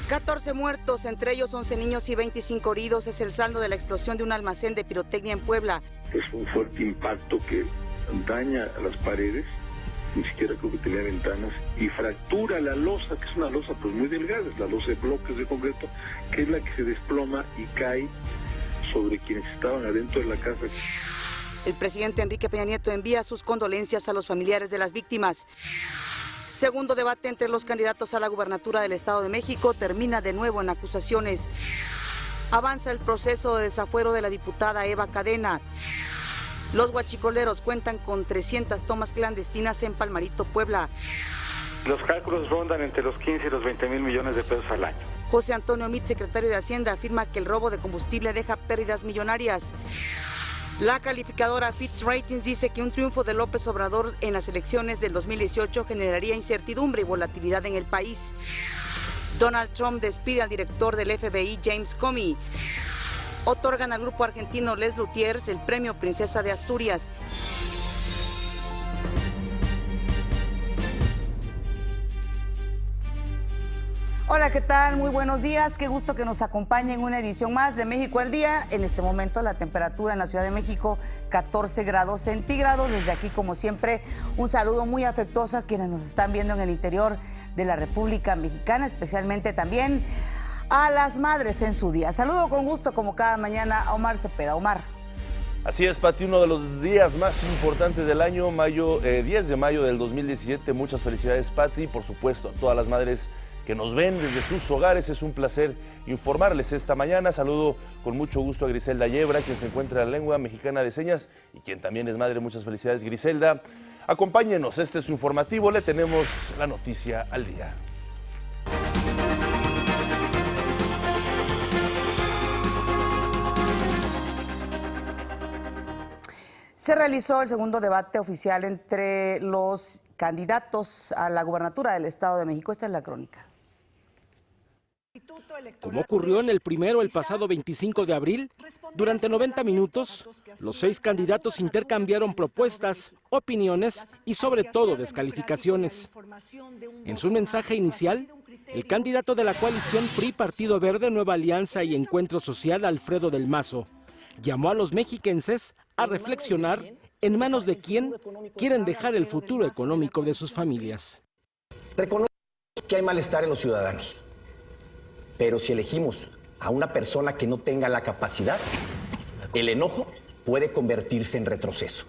14 muertos, entre ellos 11 niños y 25 heridos, es el saldo de la explosión de un almacén de pirotecnia en Puebla. Es un fuerte impacto que daña las paredes, ni siquiera creo que tenía ventanas, y fractura la losa, que es una losa pues muy delgada, es la losa de bloques de concreto, que es la que se desploma y cae sobre quienes estaban adentro de la casa. El presidente Enrique Peña Nieto envía sus condolencias a los familiares de las víctimas. Segundo debate entre los candidatos a la gubernatura del Estado de México termina de nuevo en acusaciones. Avanza el proceso de desafuero de la diputada Eva Cadena. Los huachicoleros cuentan con 300 tomas clandestinas en Palmarito, Puebla. Los cálculos rondan entre los 15 y los 20 mil millones de pesos al año. José Antonio Mit, secretario de Hacienda, afirma que el robo de combustible deja pérdidas millonarias. La calificadora Fitch Ratings dice que un triunfo de López Obrador en las elecciones del 2018 generaría incertidumbre y volatilidad en el país. Donald Trump despide al director del FBI, James Comey. Otorgan al grupo argentino Les Luthiers el premio Princesa de Asturias. Hola, ¿qué tal? Muy buenos días. Qué gusto que nos acompañe en una edición más de México al Día. En este momento la temperatura en la Ciudad de México, 14 grados centígrados. Desde aquí, como siempre, un saludo muy afectuoso a quienes nos están viendo en el interior de la República Mexicana, especialmente también a las madres en su día. Saludo con gusto, como cada mañana, a Omar Cepeda. Omar. Así es, Pati, uno de los días más importantes del año, 10 de mayo del 2017. Muchas felicidades, Pati, por supuesto, a todas las madres que nos ven desde sus hogares. Es un placer informarles esta mañana. Saludo con mucho gusto a Griselda Yebra, quien se encuentra en la lengua mexicana de señas y quien también es madre. Muchas felicidades, Griselda. Acompáñenos, este es su informativo, le tenemos la noticia al día. Se realizó el segundo debate oficial entre los candidatos a la gubernatura del Estado de México. Esta es la crónica. Como ocurrió en el primero el pasado 25 de abril, durante 90 minutos, los 6 candidatos intercambiaron propuestas, opiniones y sobre todo descalificaciones. En su mensaje inicial, el candidato de la coalición PRI, Partido Verde, Nueva Alianza y Encuentro Social, Alfredo del Mazo, llamó a los mexiquenses a reflexionar en manos de quién quieren dejar el futuro económico de sus familias. Reconozco que hay malestar en los ciudadanos, pero si elegimos a una persona que no tenga la capacidad, el enojo puede convertirse en retroceso.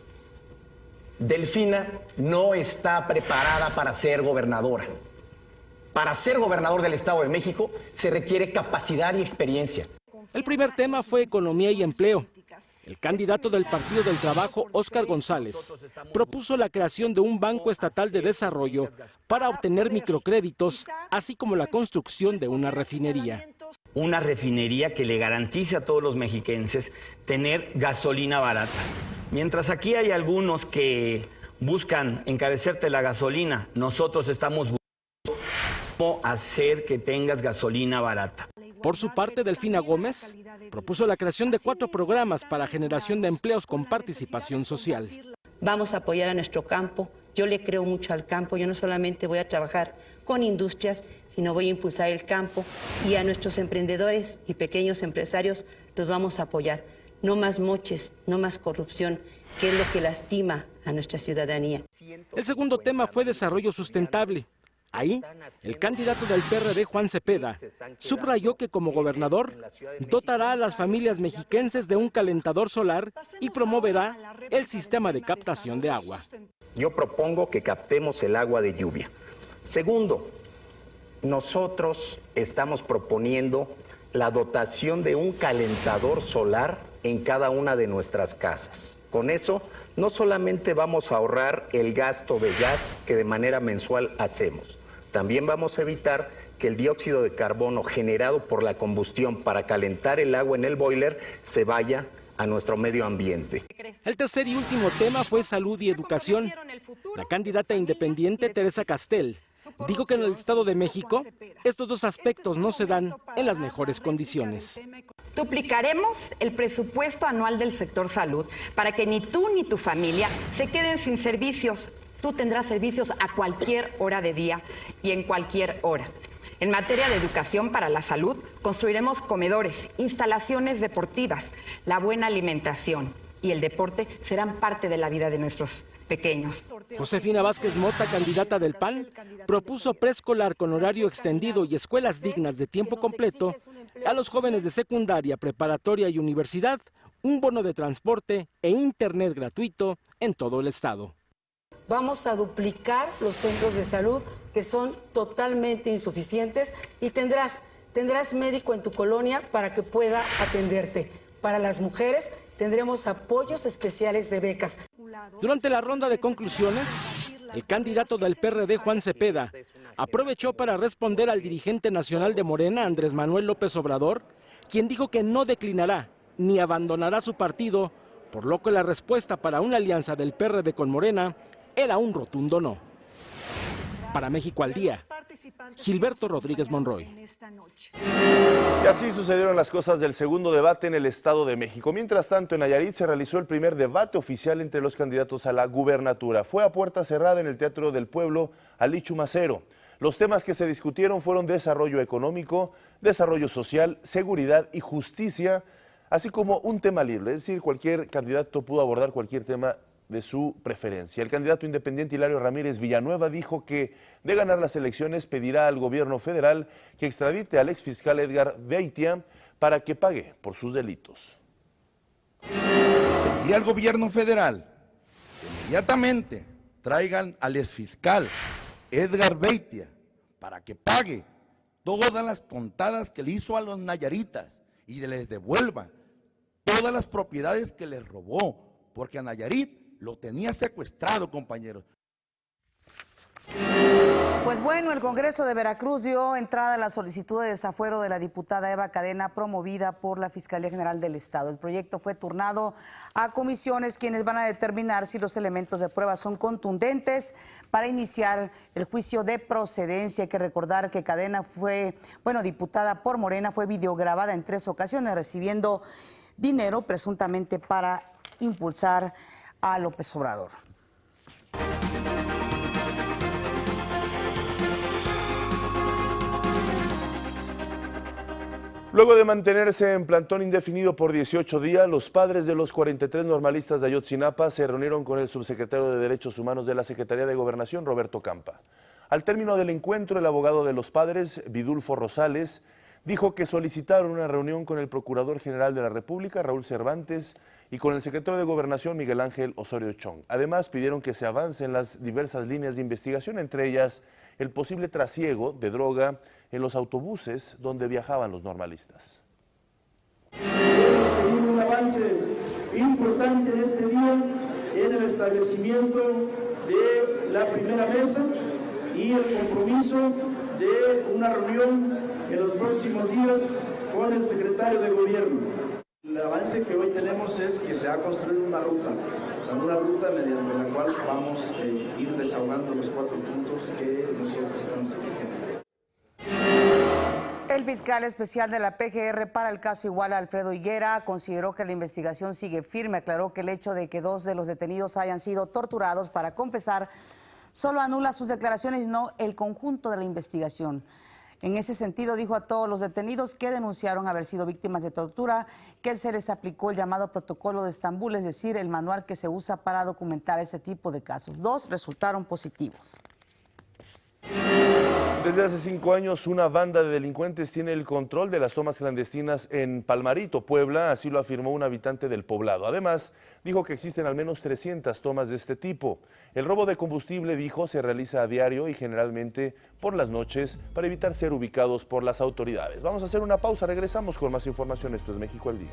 Delfina no está preparada para ser gobernadora. Para ser gobernador del Estado de México se requiere capacidad y experiencia. El primer tema fue economía y empleo. El candidato del Partido del Trabajo, Óscar González, propuso la creación de un banco estatal de desarrollo para obtener microcréditos, así como la construcción de una refinería. Una refinería que le garantice a todos los mexiquenses tener gasolina barata. Mientras aquí hay algunos que buscan encarecerte la gasolina, nosotros estamos buscando cómo hacer que tengas gasolina barata. Por su parte, Delfina Gómez propuso la creación de 4 programas para generación de empleos con participación social. Vamos a apoyar a nuestro campo. Yo le creo mucho al campo. Yo no solamente voy a trabajar con industrias, sino voy a impulsar el campo, y a nuestros emprendedores y pequeños empresarios los vamos a apoyar. No más moches, no más corrupción, que es lo que lastima a nuestra ciudadanía. El segundo tema fue desarrollo sustentable. Ahí, el candidato del PRD, Juan Cepeda, subrayó que como gobernador dotará a las familias mexiquenses de un calentador solar y promoverá el sistema de captación de agua. Yo propongo que captemos el agua de lluvia. Segundo, nosotros estamos proponiendo la dotación de un calentador solar en cada una de nuestras casas. Con eso, no solamente vamos a ahorrar el gasto de gas que de manera mensual hacemos, también vamos a evitar que el dióxido de carbono generado por la combustión para calentar el agua en el boiler se vaya a nuestro medio ambiente. El tercer y último tema fue salud y educación. La candidata independiente, Teresa Castel, dijo que en el Estado de México estos 2 aspectos no se dan en las mejores condiciones. Duplicaremos el presupuesto anual del sector salud para que ni tú ni tu familia se queden sin servicios. Tú tendrás servicios a cualquier hora de día y en cualquier hora. En materia de educación para la salud, construiremos comedores, instalaciones deportivas, la buena alimentación y el deporte serán parte de la vida de nuestros pequeños. Josefina Vázquez Mota, candidata del PAN, propuso preescolar con horario extendido y escuelas dignas de tiempo completo a los jóvenes de secundaria, preparatoria y universidad, un bono de transporte e internet gratuito en todo el estado. Vamos a duplicar los centros de salud que son totalmente insuficientes y tendrás médico en tu colonia para que pueda atenderte. Para las mujeres tendremos apoyos especiales de becas. Durante la ronda de conclusiones, el candidato del PRD, Juan Cepeda, aprovechó para responder al dirigente nacional de Morena, Andrés Manuel López Obrador, quien dijo que no declinará ni abandonará su partido, por lo que la respuesta para una alianza del PRD con Morena era un rotundo no. Para México al Día, Gilberto Rodríguez Monroy. Y así sucedieron las cosas del segundo debate en el Estado de México. Mientras tanto, en Nayarit se realizó el primer debate oficial entre los candidatos a la gubernatura. Fue a puerta cerrada en el Teatro del Pueblo Ali Chumacero. Los temas que se discutieron fueron desarrollo económico, desarrollo social, seguridad y justicia, así como un tema libre, es decir, cualquier candidato pudo abordar cualquier tema de su preferencia. El candidato independiente Hilario Ramírez Villanueva dijo que de ganar las elecciones pedirá al gobierno federal que extradite al exfiscal Edgar Beitia para que pague por sus delitos. Pediré al gobierno federal que inmediatamente traigan al exfiscal Edgar Beitia para que pague todas las tontadas que le hizo a los nayaritas y les devuelva todas las propiedades que les robó, porque a Nayarit lo tenía secuestrado, compañeros. Pues bueno, el Congreso de Veracruz dio entrada a la solicitud de desafuero de la diputada Eva Cadena promovida por la Fiscalía General del Estado. El proyecto fue turnado a comisiones quienes van a determinar si los elementos de prueba son contundentes para iniciar el juicio de procedencia. Hay que recordar que Cadena fue, diputada por Morena, fue videograbada en 3 ocasiones recibiendo dinero presuntamente para impulsar a López Obrador. Luego de mantenerse en plantón indefinido por 18 días, los padres de los 43 normalistas de Ayotzinapa se reunieron con el subsecretario de Derechos Humanos de la Secretaría de Gobernación, Roberto Campa. Al término del encuentro, el abogado de los padres, Vidulfo Rosales, dijo que solicitaron una reunión con el Procurador General de la República, Raúl Cervantes, y con el secretario de Gobernación, Miguel Ángel Osorio Chong. Además, pidieron que se avance en las diversas líneas de investigación, entre ellas el posible trasiego de droga en los autobuses donde viajaban los normalistas. Hemos tenido un avance importante en este día en el establecimiento de la primera mesa y el compromiso de una reunión en los próximos días con el secretario de Gobierno. El avance que hoy tenemos es que se ha construido una ruta mediante la cual vamos a ir desahogando los 4 puntos que nosotros estamos exigiendo. El fiscal especial de la PGR para el caso Iguala, Alfredo Higuera, consideró que la investigación sigue firme. Aclaró que el hecho de que 2 de los detenidos hayan sido torturados para confesar solo anula sus declaraciones y no el conjunto de la investigación. En ese sentido, dijo a todos los detenidos que denunciaron haber sido víctimas de tortura que se les aplicó el llamado Protocolo de Estambul, es decir, el manual que se usa para documentar este tipo de casos. 2 resultaron positivos. Desde hace 5 años, una banda de delincuentes tiene el control de las tomas clandestinas en Palmarito, Puebla, así lo afirmó un habitante del poblado. Además, dijo que existen al menos 300 tomas de este tipo. El robo de combustible, dijo, se realiza a diario y generalmente por las noches para evitar ser ubicados por las autoridades. Vamos a hacer una pausa, regresamos con más información. Esto es México al Día.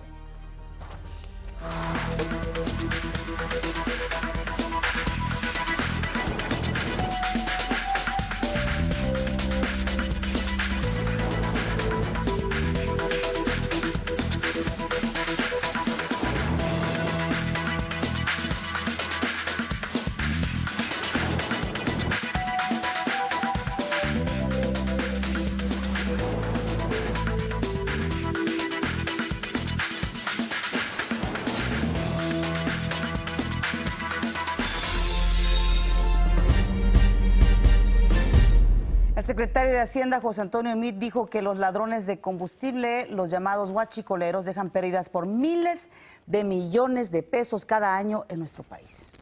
secretario de Hacienda, José Antonio Meade, dijo que los ladrones de combustible, los llamados huachicoleros, dejan pérdidas por miles de millones de pesos cada año en nuestro país.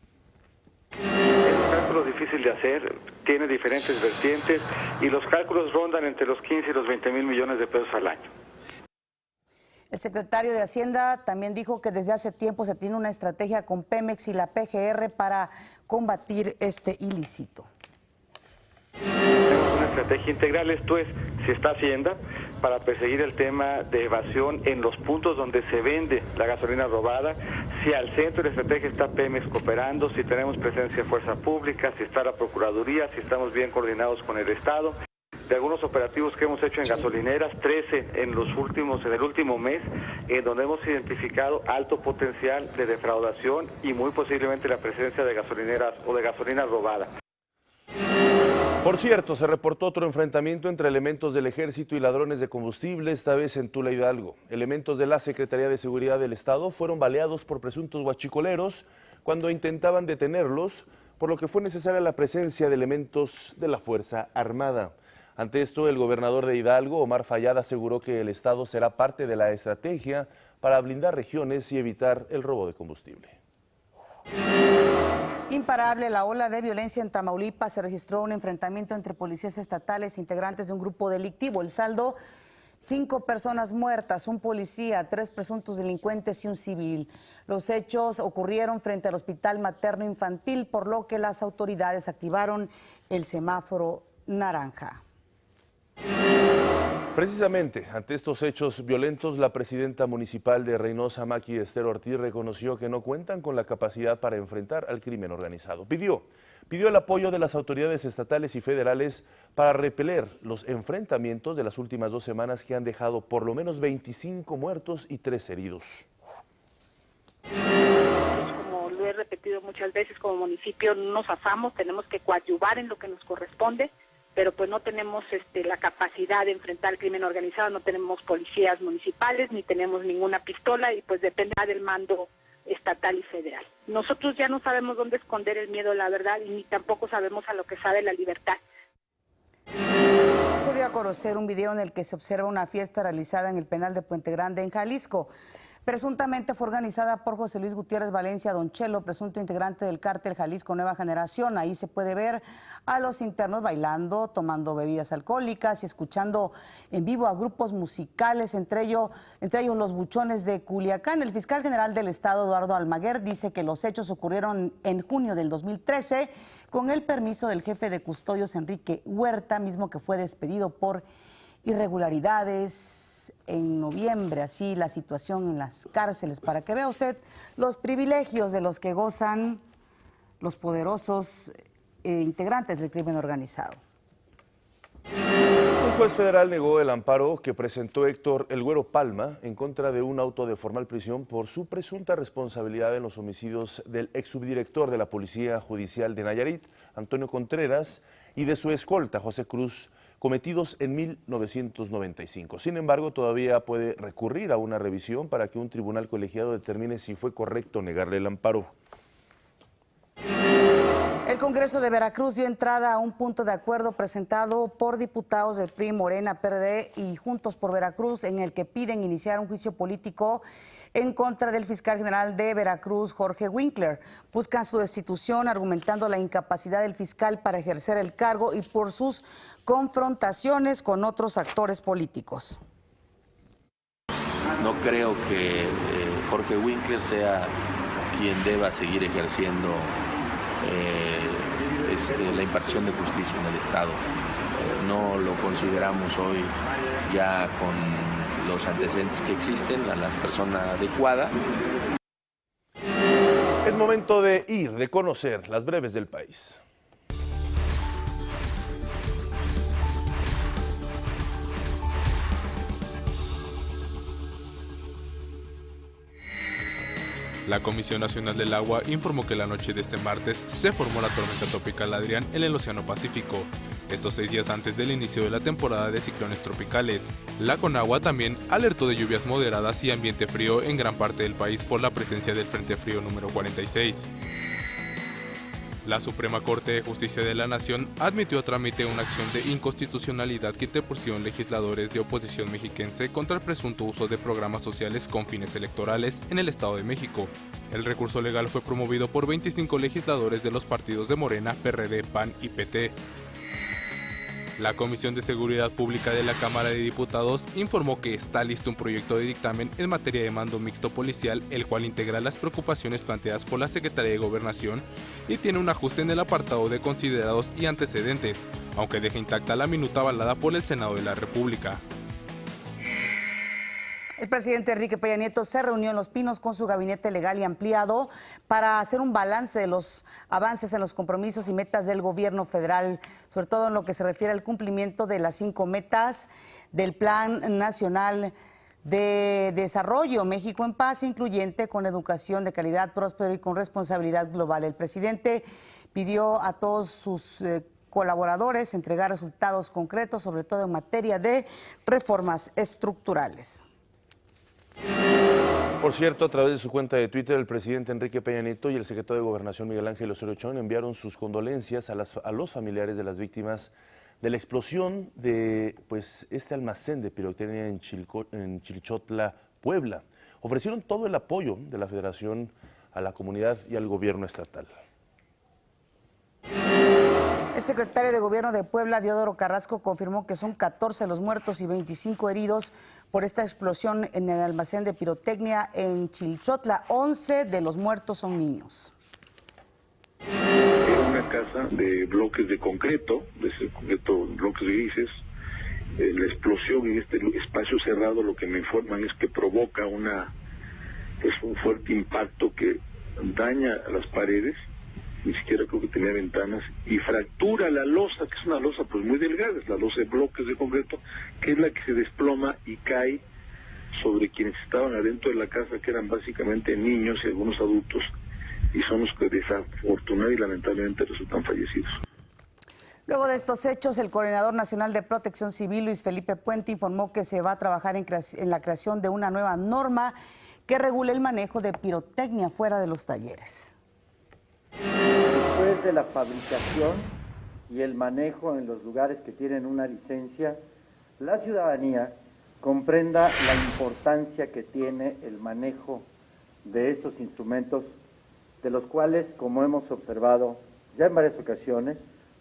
Es un cálculo difícil de hacer, tiene diferentes vertientes y los cálculos rondan entre los 15 y los 20 mil millones de pesos al año. El secretario de Hacienda también dijo que desde hace tiempo se tiene una estrategia con Pemex y la PGR para combatir este ilícito. Tenemos una estrategia integral, esto es, si está Hacienda, para perseguir el tema de evasión en los puntos donde se vende la gasolina robada, si al centro de la estrategia está Pemex cooperando, si tenemos presencia de fuerza pública, si está la Procuraduría, si estamos bien coordinados con el Estado. De algunos operativos que hemos hecho en gasolineras, 13 en el último mes, en donde hemos identificado alto potencial de defraudación y muy posiblemente la presencia de gasolineras o de gasolina robada. Por cierto, se reportó otro enfrentamiento entre elementos del Ejército y ladrones de combustible, esta vez en Tula Hidalgo. Elementos de la Secretaría de Seguridad del Estado fueron baleados por presuntos huachicoleros cuando intentaban detenerlos, por lo que fue necesaria la presencia de elementos de la Fuerza Armada. Ante esto, el gobernador de Hidalgo, Omar Fayad, aseguró que el Estado será parte de la estrategia para blindar regiones y evitar el robo de combustible. Imparable la ola de violencia en Tamaulipas. Se registró un enfrentamiento entre policías estatales integrantes de un grupo delictivo. El saldo, 5 personas muertas, un policía, 3 presuntos delincuentes y un civil. Los hechos ocurrieron frente al Hospital Materno Infantil, por lo que las autoridades activaron el semáforo naranja. Precisamente ante estos hechos violentos, la presidenta municipal de Reynosa, Maqui Esther Ortiz, reconoció que no cuentan con la capacidad para enfrentar al crimen organizado. Pidió el apoyo de las autoridades estatales y federales para repeler los enfrentamientos de las últimas 2 semanas que han dejado por lo menos 25 muertos y 3 heridos. Como lo he repetido muchas veces, como municipio no nos afamos, tenemos que coadyuvar en lo que nos corresponde, pero pues no tenemos la capacidad de enfrentar el crimen organizado, no tenemos policías municipales, ni tenemos ninguna pistola y pues depende del mando estatal y federal. Nosotros ya no sabemos dónde esconder el miedo, la verdad, y ni tampoco sabemos a lo que sabe la libertad. Se dio a conocer un video en el que se observa una fiesta realizada en el penal de Puente Grande, en Jalisco. Presuntamente fue organizada por José Luis Gutiérrez Valencia Don Chelo, presunto integrante del cártel Jalisco Nueva Generación. Ahí se puede ver a los internos bailando, tomando bebidas alcohólicas y escuchando en vivo a grupos musicales, entre ellos los Buchones de Culiacán. El fiscal general del estado, Eduardo Almaguer, dice que los hechos ocurrieron en junio del 2013 con el permiso del jefe de custodios, Enrique Huerta, mismo que fue despedido por irregularidades en noviembre. Así la situación en las cárceles, para que vea usted los privilegios de los que gozan los poderosos integrantes del crimen organizado. Un juez federal negó el amparo que presentó Héctor El Güero Palma en contra de un auto de formal prisión por su presunta responsabilidad en los homicidios del exsubdirector de la Policía Judicial de Nayarit, Antonio Contreras, y de su escolta, José Cruz, cometidos en 1995. Sin embargo, todavía puede recurrir a una revisión para que un tribunal colegiado determine si fue correcto negarle el amparo. El Congreso de Veracruz dio entrada a un punto de acuerdo presentado por diputados del PRI, Morena, PRD y Juntos por Veracruz, en el que piden iniciar un juicio político en contra del fiscal general de Veracruz, Jorge Winkler. Buscan su destitución, argumentando la incapacidad del fiscal para ejercer el cargo y por sus confrontaciones con otros actores políticos. No creo que Jorge Winkler sea quien deba seguir ejerciendo la impartición de justicia en el Estado. No lo consideramos hoy ya con los antecedentes que existen a la persona adecuada. Es momento de conocer las breves del país. La Comisión Nacional del Agua informó que la noche de este martes se formó la tormenta tropical Adrián en el Océano Pacífico. Estos 6 días antes del inicio de la temporada de ciclones tropicales. La Conagua también alertó de lluvias moderadas y ambiente frío en gran parte del país por la presencia del Frente Frío número 46. La Suprema Corte de Justicia de la Nación admitió a trámite una acción de inconstitucionalidad que interpusieron legisladores de oposición mexiquense contra el presunto uso de programas sociales con fines electorales en el Estado de México. El recurso legal fue promovido por 25 legisladores de los partidos de Morena, PRD, PAN y PT. La Comisión de Seguridad Pública de la Cámara de Diputados informó que está listo un proyecto de dictamen en materia de mando mixto policial, el cual integra las preocupaciones planteadas por la Secretaría de Gobernación y tiene un ajuste en el apartado de considerados y antecedentes, aunque deja intacta la minuta avalada por el Senado de la República. El presidente Enrique Peña Nieto se reunió en Los Pinos con su gabinete legal y ampliado para hacer un balance de los avances en los compromisos y metas del gobierno federal, sobre todo en lo que se refiere al cumplimiento de las 5 metas del Plan Nacional de Desarrollo México en Paz, incluyente con educación de calidad, próspero y con responsabilidad global. El presidente pidió a todos sus colaboradores entregar resultados concretos, sobre todo en materia de reformas estructurales. Por cierto, a través de su cuenta de Twitter, el presidente Enrique Peña Nieto y el secretario de Gobernación Miguel Ángel Osorio Chong enviaron sus condolencias a los familiares de las víctimas de la explosión de este almacén de pirotecnia en Chilchotla, Puebla. Ofrecieron todo el apoyo de la Federación a la comunidad y al gobierno estatal. El secretario de Gobierno de Puebla, Diodoro Carrasco, confirmó que son 14 los muertos y 25 heridos por esta explosión en el almacén de pirotecnia en Chilchotla. 11 de los muertos son niños. Era una casa de bloques de concreto, bloques grises. La explosión en este espacio cerrado, lo que me informan es que provoca un fuerte impacto que daña las paredes. Ni siquiera creo que tenía ventanas, y fractura la losa, que es una losa pues muy delgada, es la losa de bloques de concreto, que es la que se desploma y cae sobre quienes estaban adentro de la casa, que eran básicamente niños y algunos adultos, y son los que desafortunadamente y lamentablemente resultan fallecidos. Luego de estos hechos, el Coordinador Nacional de Protección Civil, Luis Felipe Puente, informó que se va a trabajar en la creación de una nueva norma que regule el manejo de pirotecnia fuera de los talleres. Después de la fabricación y el manejo en los lugares que tienen una licencia, la ciudadanía comprenda la importancia que tiene el manejo de estos instrumentos, de los cuales, como hemos observado ya en varias ocasiones,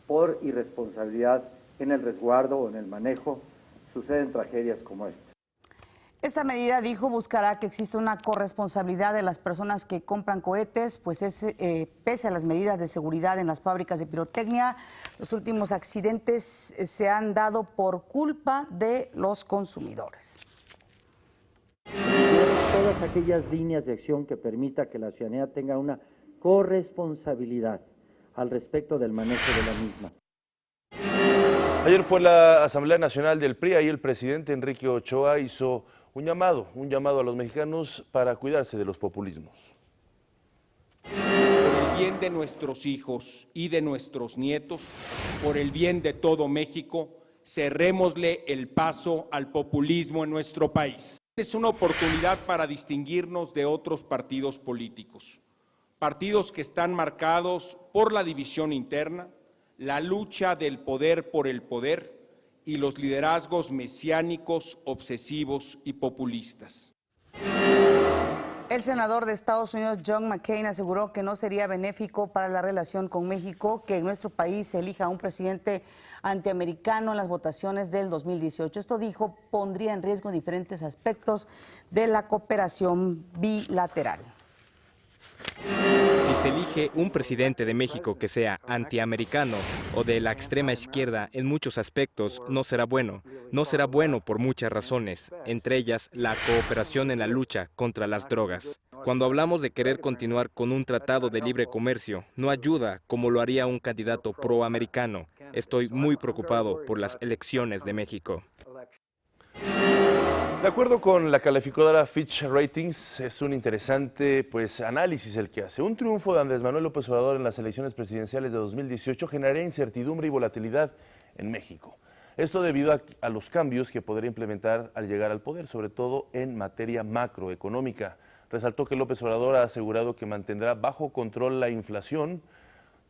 por irresponsabilidad en el resguardo o en el manejo, suceden tragedias como esta. Esta medida, dijo, buscará que exista una corresponsabilidad de las personas que compran cohetes, pues pese a las medidas de seguridad en las fábricas de pirotecnia, los últimos accidentes se han dado por culpa de los consumidores. Todas aquellas líneas de acción que permita que la ciudadanía tenga una corresponsabilidad al respecto del manejo de la misma. Ayer fue la Asamblea Nacional del PRI, ahí el presidente Enrique Ochoa hizo un llamado a los mexicanos para cuidarse de los populismos. Por el bien de nuestros hijos y de nuestros nietos, por el bien de todo México, cerrémosle el paso al populismo en nuestro país. Es una oportunidad para distinguirnos de otros partidos políticos, partidos que están marcados por la división interna, la lucha del poder por el poder y los liderazgos mesiánicos, obsesivos y populistas. El senador de Estados Unidos, John McCain, aseguró que no sería benéfico para la relación con México que en nuestro país se elija a un presidente antiamericano en las votaciones del 2018. Esto, dijo, pondría en riesgo diferentes aspectos de la cooperación bilateral. Si se elige un presidente de México que sea antiamericano o de la extrema izquierda en muchos aspectos, no será bueno. No será bueno por muchas razones, entre ellas la cooperación en la lucha contra las drogas. Cuando hablamos de querer continuar con un tratado de libre comercio, no ayuda como lo haría un candidato proamericano. Estoy muy preocupado por las elecciones de México. De acuerdo con la calificadora Fitch Ratings, es un interesante análisis el que hace. Un triunfo de Andrés Manuel López Obrador en las elecciones presidenciales de 2018 generaría incertidumbre y volatilidad en México. Esto debido a los cambios que podría implementar al llegar al poder, sobre todo en materia macroeconómica. Resaltó que López Obrador ha asegurado que mantendrá bajo control la inflación,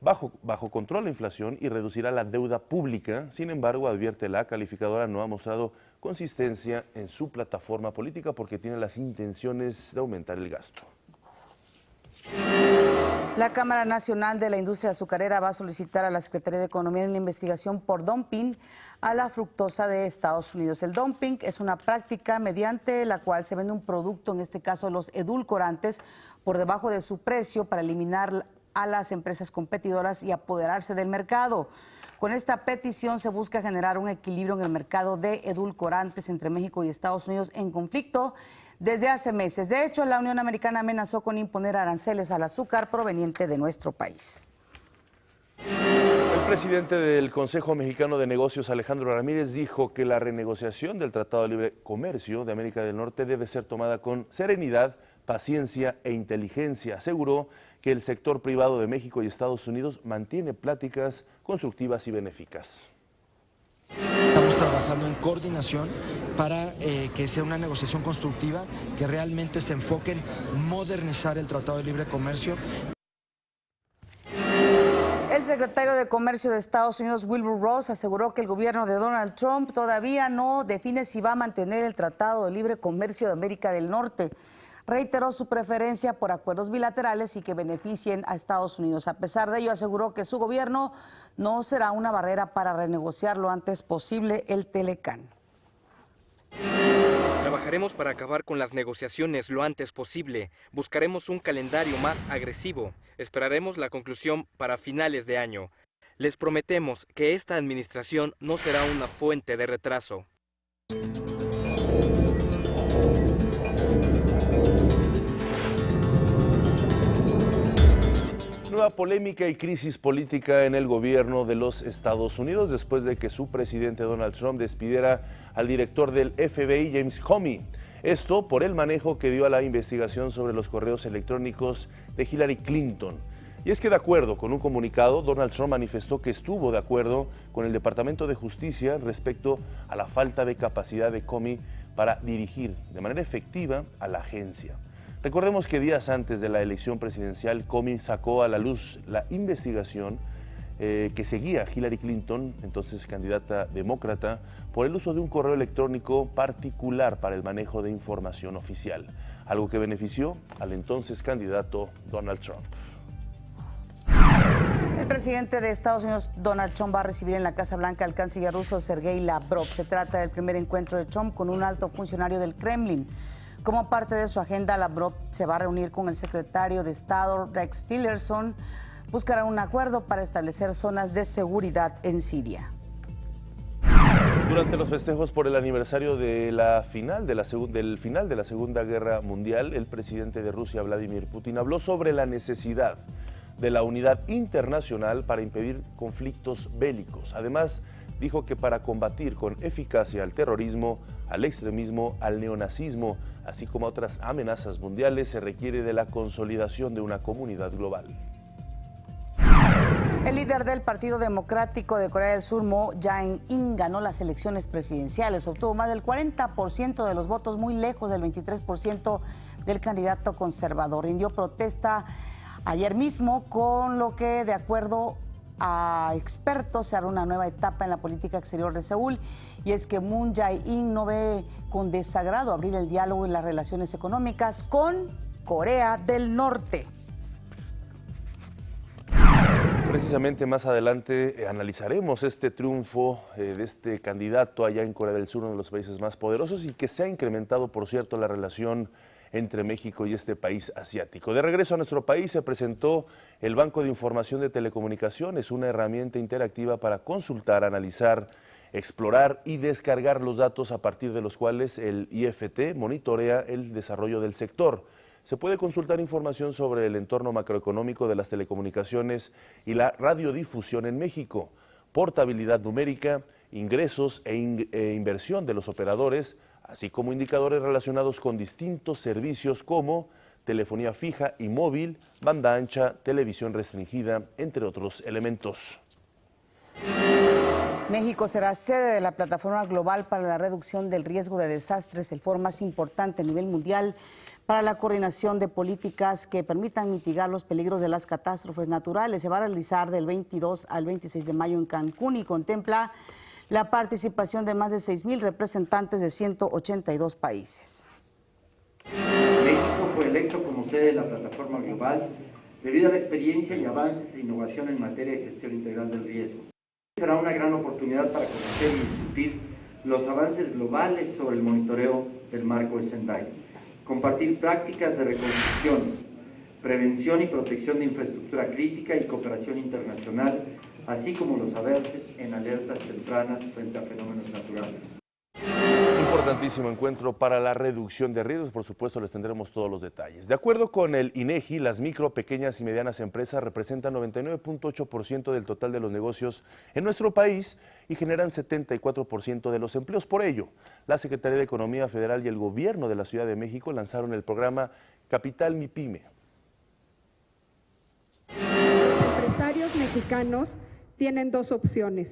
bajo control la inflación y reducirá la deuda pública. Sin embargo, advierte la calificadora, no ha mostrado consistencia en su plataforma política porque tiene las intenciones de aumentar el gasto. La Cámara Nacional de la Industria Azucarera va a solicitar a la Secretaría de Economía una investigación por dumping a la fructosa de Estados Unidos. El dumping es una práctica mediante la cual se vende un producto, en este caso los edulcorantes, por debajo de su precio para eliminar a las empresas competidoras y apoderarse del mercado. Con esta petición se busca generar un equilibrio en el mercado de edulcorantes entre México y Estados Unidos en conflicto desde hace meses. De hecho, la Unión Americana amenazó con imponer aranceles al azúcar proveniente de nuestro país. El presidente del Consejo Mexicano de Negocios, Alejandro Ramírez, dijo que la renegociación del Tratado de Libre Comercio de América del Norte debe ser tomada con serenidad, paciencia e inteligencia. Aseguró que el sector privado de México y Estados Unidos mantiene pláticas constructivas y benéficas. Estamos trabajando en coordinación para que sea una negociación constructiva, que realmente se enfoque en modernizar el Tratado de Libre Comercio. El secretario de Comercio de Estados Unidos, Wilbur Ross, aseguró que el gobierno de Donald Trump todavía no define si va a mantener el Tratado de Libre Comercio de América del Norte. Reiteró su preferencia por acuerdos bilaterales y que beneficien a Estados Unidos. A pesar de ello, aseguró que su gobierno no será una barrera para renegociar lo antes posible el Telecán. Trabajaremos para acabar con las negociaciones lo antes posible. Buscaremos un calendario más agresivo. Esperaremos la conclusión para finales de año. Les prometemos que esta administración no será una fuente de retraso. Nueva polémica y crisis política en el gobierno de los Estados Unidos después de que su presidente Donald Trump despidiera al director del FBI, James Comey. Esto por el manejo que dio a la investigación sobre los correos electrónicos de Hillary Clinton. Y es que de acuerdo con un comunicado, Donald Trump manifestó que estuvo de acuerdo con el Departamento de Justicia respecto a la falta de capacidad de Comey para dirigir de manera efectiva a la agencia. Recordemos que días antes de la elección presidencial, Comey sacó a la luz la investigación que seguía a Hillary Clinton, entonces candidata demócrata, por el uso de un correo electrónico particular para el manejo de información oficial, algo que benefició al entonces candidato Donald Trump. El presidente de Estados Unidos, Donald Trump, va a recibir en la Casa Blanca al canciller ruso Sergei Lavrov. Se trata del primer encuentro de Trump con un alto funcionario del Kremlin. Como parte de su agenda, Lavrov se va a reunir con el secretario de Estado, Rex Tillerson. Buscarán un acuerdo para establecer zonas de seguridad en Siria. Durante los festejos por el aniversario de del final de la Segunda Guerra Mundial, el presidente de Rusia, Vladimir Putin, habló sobre la necesidad de la unidad internacional para impedir conflictos bélicos. Además, dijo que para combatir con eficacia al terrorismo, al extremismo, al neonazismo, así como a otras amenazas mundiales, se requiere de la consolidación de una comunidad global. El líder del Partido Democrático de Corea del Sur, Moon Jae-in, ganó las elecciones presidenciales. Obtuvo más del 40% de los votos, muy lejos del 23% del candidato conservador. Rindió protesta ayer mismo, con lo que, de acuerdo a expertos, se abre una nueva etapa en la política exterior de Seúl, y es que Moon Jae-in no ve con desagrado abrir el diálogo y las relaciones económicas con Corea del Norte. Precisamente más adelante analizaremos este triunfo de este candidato allá en Corea del Sur, uno de los países más poderosos, y que se ha incrementado, por cierto, la relación entre México y este país asiático. De regreso a nuestro país, se presentó el Banco de Información de Telecomunicaciones, una herramienta interactiva para consultar, analizar, explorar y descargar los datos a partir de los cuales el IFT monitorea el desarrollo del sector. Se puede consultar información sobre el entorno macroeconómico de las telecomunicaciones y la radiodifusión en México, portabilidad numérica, ingresos e inversión de los operadores, así como indicadores relacionados con distintos servicios como telefonía fija y móvil, banda ancha, televisión restringida, entre otros elementos. México será sede de la Plataforma Global para la Reducción del Riesgo de Desastres, el foro más importante a nivel mundial para la coordinación de políticas que permitan mitigar los peligros de las catástrofes naturales. Se va a realizar del 22 al 26 de mayo en Cancún y contempla la participación de más de 6,000 representantes de 182 países. México fue electo como sede de la plataforma global debido a la experiencia y avances e innovación en materia de gestión integral del riesgo. Será una gran oportunidad para conocer y discutir los avances globales sobre el monitoreo del marco de Sendai, compartir prácticas de reconstrucción, prevención y protección de infraestructura crítica y cooperación internacional, así como los avances en alertas tempranas frente a fenómenos naturales. Importantísimo encuentro para la reducción de riesgos, por supuesto les tendremos todos los detalles. De acuerdo con el INEGI, las micro, pequeñas y medianas empresas representan 99.8% del total de los negocios en nuestro país y generan 74% de los empleos. Por ello, la Secretaría de Economía Federal y el Gobierno de la Ciudad de México lanzaron el programa Capital MIPYME. Los empresarios mexicanos tienen dos opciones,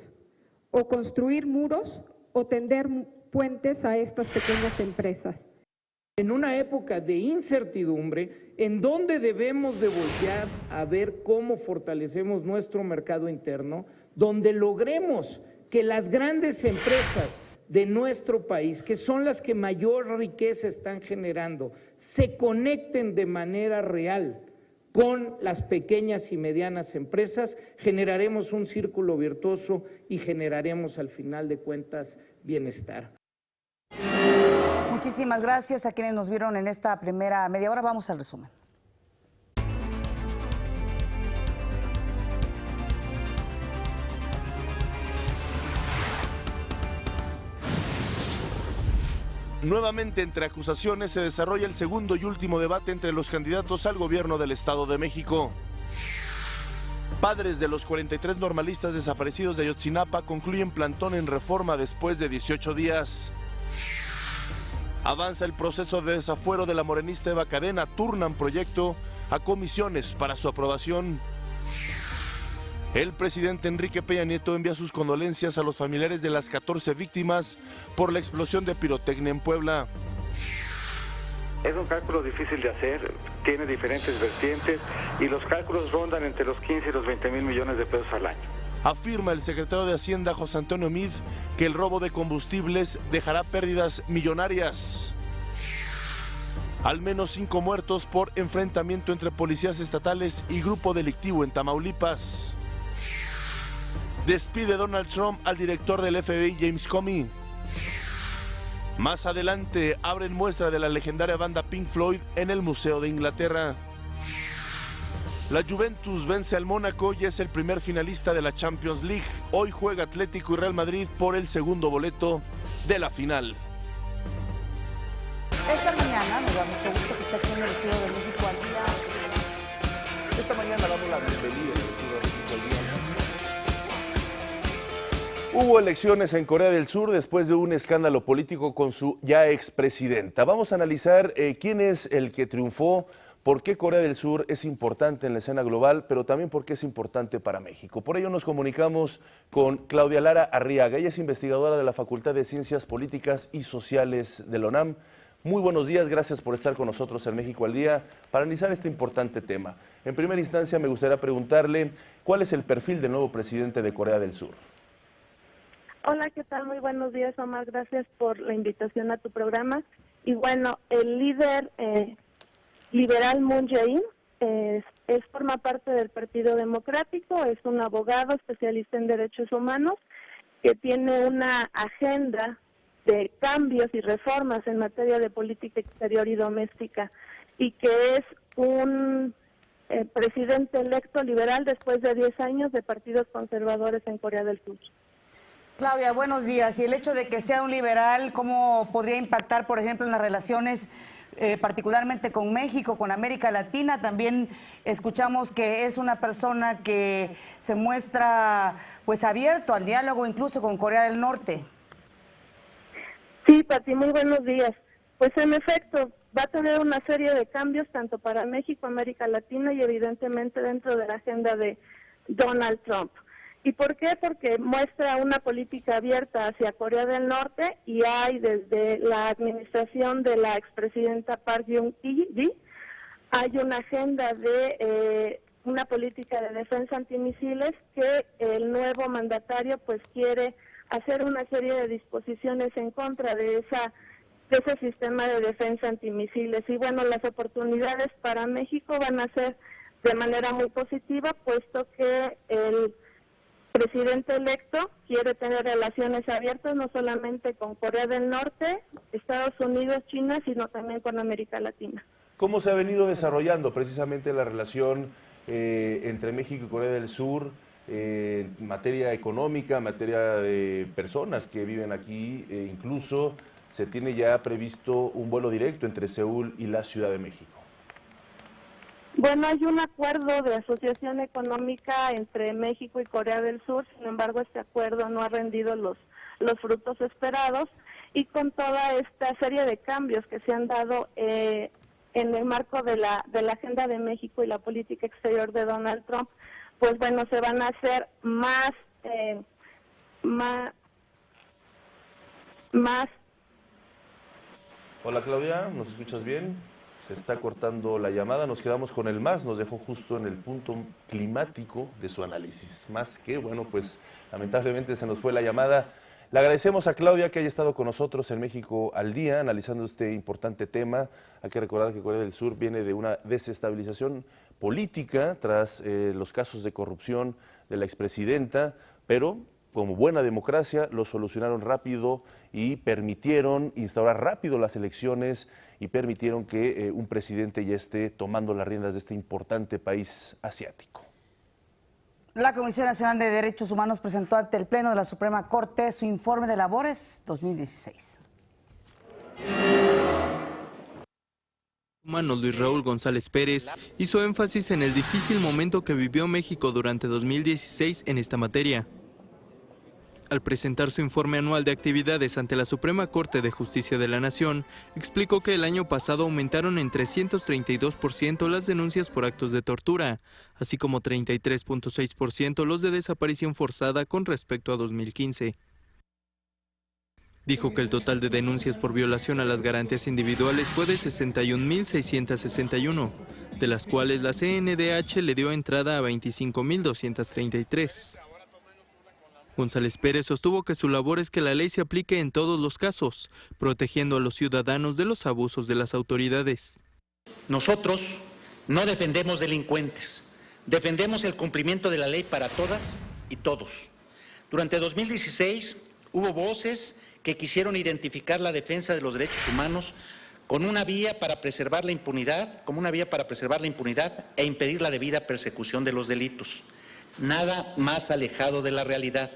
o construir muros o tender puentes a estas pequeñas empresas. En una época de incertidumbre, en donde debemos de voltear a ver cómo fortalecemos nuestro mercado interno, donde logremos que las grandes empresas de nuestro país, que son las que mayor riqueza están generando, se conecten de manera real con las pequeñas y medianas empresas, generaremos un círculo virtuoso y generaremos al final de cuentas bienestar. Muchísimas gracias a quienes nos vieron en esta primera media hora. Vamos al resumen. Nuevamente entre acusaciones se desarrolla el segundo y último debate entre los candidatos al gobierno del Estado de México. Padres de los 43 normalistas desaparecidos de Ayotzinapa concluyen plantón en Reforma después de 18 días. Avanza el proceso de desafuero de la morenista Eva Cadena, turnan proyecto a comisiones para su aprobación. El presidente Enrique Peña Nieto envía sus condolencias a los familiares de las 14 víctimas por la explosión de pirotecnia en Puebla. Es un cálculo difícil de hacer, tiene diferentes vertientes y los cálculos rondan entre los 15 y los 20 mil millones de pesos al año. Afirma el secretario de Hacienda, José Antonio Meade, que el robo de combustibles dejará pérdidas millonarias. Al menos 5 muertos por enfrentamiento entre policías estatales y grupo delictivo en Tamaulipas. Despide Donald Trump al director del FBI, James Comey. Más adelante abren muestra de la legendaria banda Pink Floyd en el Museo de Inglaterra. La Juventus vence al Mónaco y es el primer finalista de la Champions League. Hoy juega Atlético y Real Madrid por el segundo boleto de la final. Esta mañana me da mucho gusto que esté aquí en el Estudio de México al Día. Esta mañana damos la bienvenida al Estudio de México al Día. Hubo elecciones en Corea del Sur después de un escándalo político con su ya expresidenta. Vamos a analizar quién es el que triunfó, por qué Corea del Sur es importante en la escena global, pero también por qué es importante para México. Por ello nos comunicamos con Claudia Lara Arriaga. Ella es investigadora de la Facultad de Ciencias Políticas y Sociales de la UNAM. Muy buenos días, gracias por estar con nosotros en México al Día para analizar este importante tema. En primera instancia me gustaría preguntarle cuál es el perfil del nuevo presidente de Corea del Sur. Hola, ¿qué tal? Muy buenos días, Omar. Gracias por la invitación a tu programa. Y bueno, el líder liberal Moon Jae-in forma parte del Partido Democrático, es un abogado especialista en derechos humanos que tiene una agenda de cambios y reformas en materia de política exterior y doméstica y que es un presidente electo liberal después de 10 años de partidos conservadores en Corea del Sur. Claudia, buenos días. Y el hecho de que sea un liberal, ¿cómo podría impactar, por ejemplo, en las relaciones particularmente con México, con América Latina? También escuchamos que es una persona que se muestra pues abierto al diálogo incluso con Corea del Norte. Sí, Pati, muy buenos días. Pues en efecto, va a tener una serie de cambios tanto para México, América Latina y evidentemente dentro de la agenda de Donald Trump. ¿Y por qué? Porque muestra una política abierta hacia Corea del Norte y hay desde la administración de la expresidenta Park Geun-hye, hay una agenda de una política de defensa antimisiles que el nuevo mandatario pues quiere hacer una serie de disposiciones en contra de ese sistema de defensa antimisiles. Y bueno, las oportunidades para México van a ser de manera muy positiva, puesto que el presidente electo quiere tener relaciones abiertas no solamente con Corea del Norte, Estados Unidos, China, sino también con América Latina. ¿Cómo se ha venido desarrollando precisamente la relación entre México y Corea del Sur en materia económica, en materia de personas que viven aquí? Incluso se tiene ya previsto un vuelo directo entre Seúl y la Ciudad de México. Bueno, hay un acuerdo de asociación económica entre México y Corea del Sur, sin embargo este acuerdo no ha rendido los frutos esperados, y con toda esta serie de cambios que se han dado en el marco de la agenda de México y la política exterior de Donald Trump, pues bueno, se van a hacer más. Hola Claudia, ¿nos escuchas bien? Se está cortando la llamada, nos quedamos con el más, nos dejó justo en el punto climático de su análisis. Más que, bueno, pues lamentablemente se nos fue la llamada. Le agradecemos a Claudia que haya estado con nosotros en México al Día, analizando este importante tema. Hay que recordar que Corea del Sur viene de una desestabilización política tras los casos de corrupción de la expresidenta, pero como buena democracia lo solucionaron rápido y permitieron instaurar rápido las elecciones y permitieron que un presidente ya esté tomando las riendas de este importante país asiático. La Comisión Nacional de Derechos Humanos presentó ante el Pleno de la Suprema Corte su informe de labores 2016. Humanos Luis Raúl González Pérez hizo énfasis en el difícil momento que vivió México durante 2016 en esta materia. Al presentar su informe anual de actividades ante la Suprema Corte de Justicia de la Nación, explicó que el año pasado aumentaron en 332% las denuncias por actos de tortura, así como 33.6% los de desaparición forzada con respecto a 2015. Dijo que el total de denuncias por violación a las garantías individuales fue de 61.661, de las cuales la CNDH le dio entrada a 25.233. González Pérez sostuvo que su labor es que la ley se aplique en todos los casos, protegiendo a los ciudadanos de los abusos de las autoridades. Nosotros no defendemos delincuentes, defendemos el cumplimiento de la ley para todas y todos. Durante 2016 hubo voces que quisieron identificar la defensa de los derechos humanos como una vía para preservar la impunidad e impedir la debida persecución de los delitos. Nada más alejado de la realidad.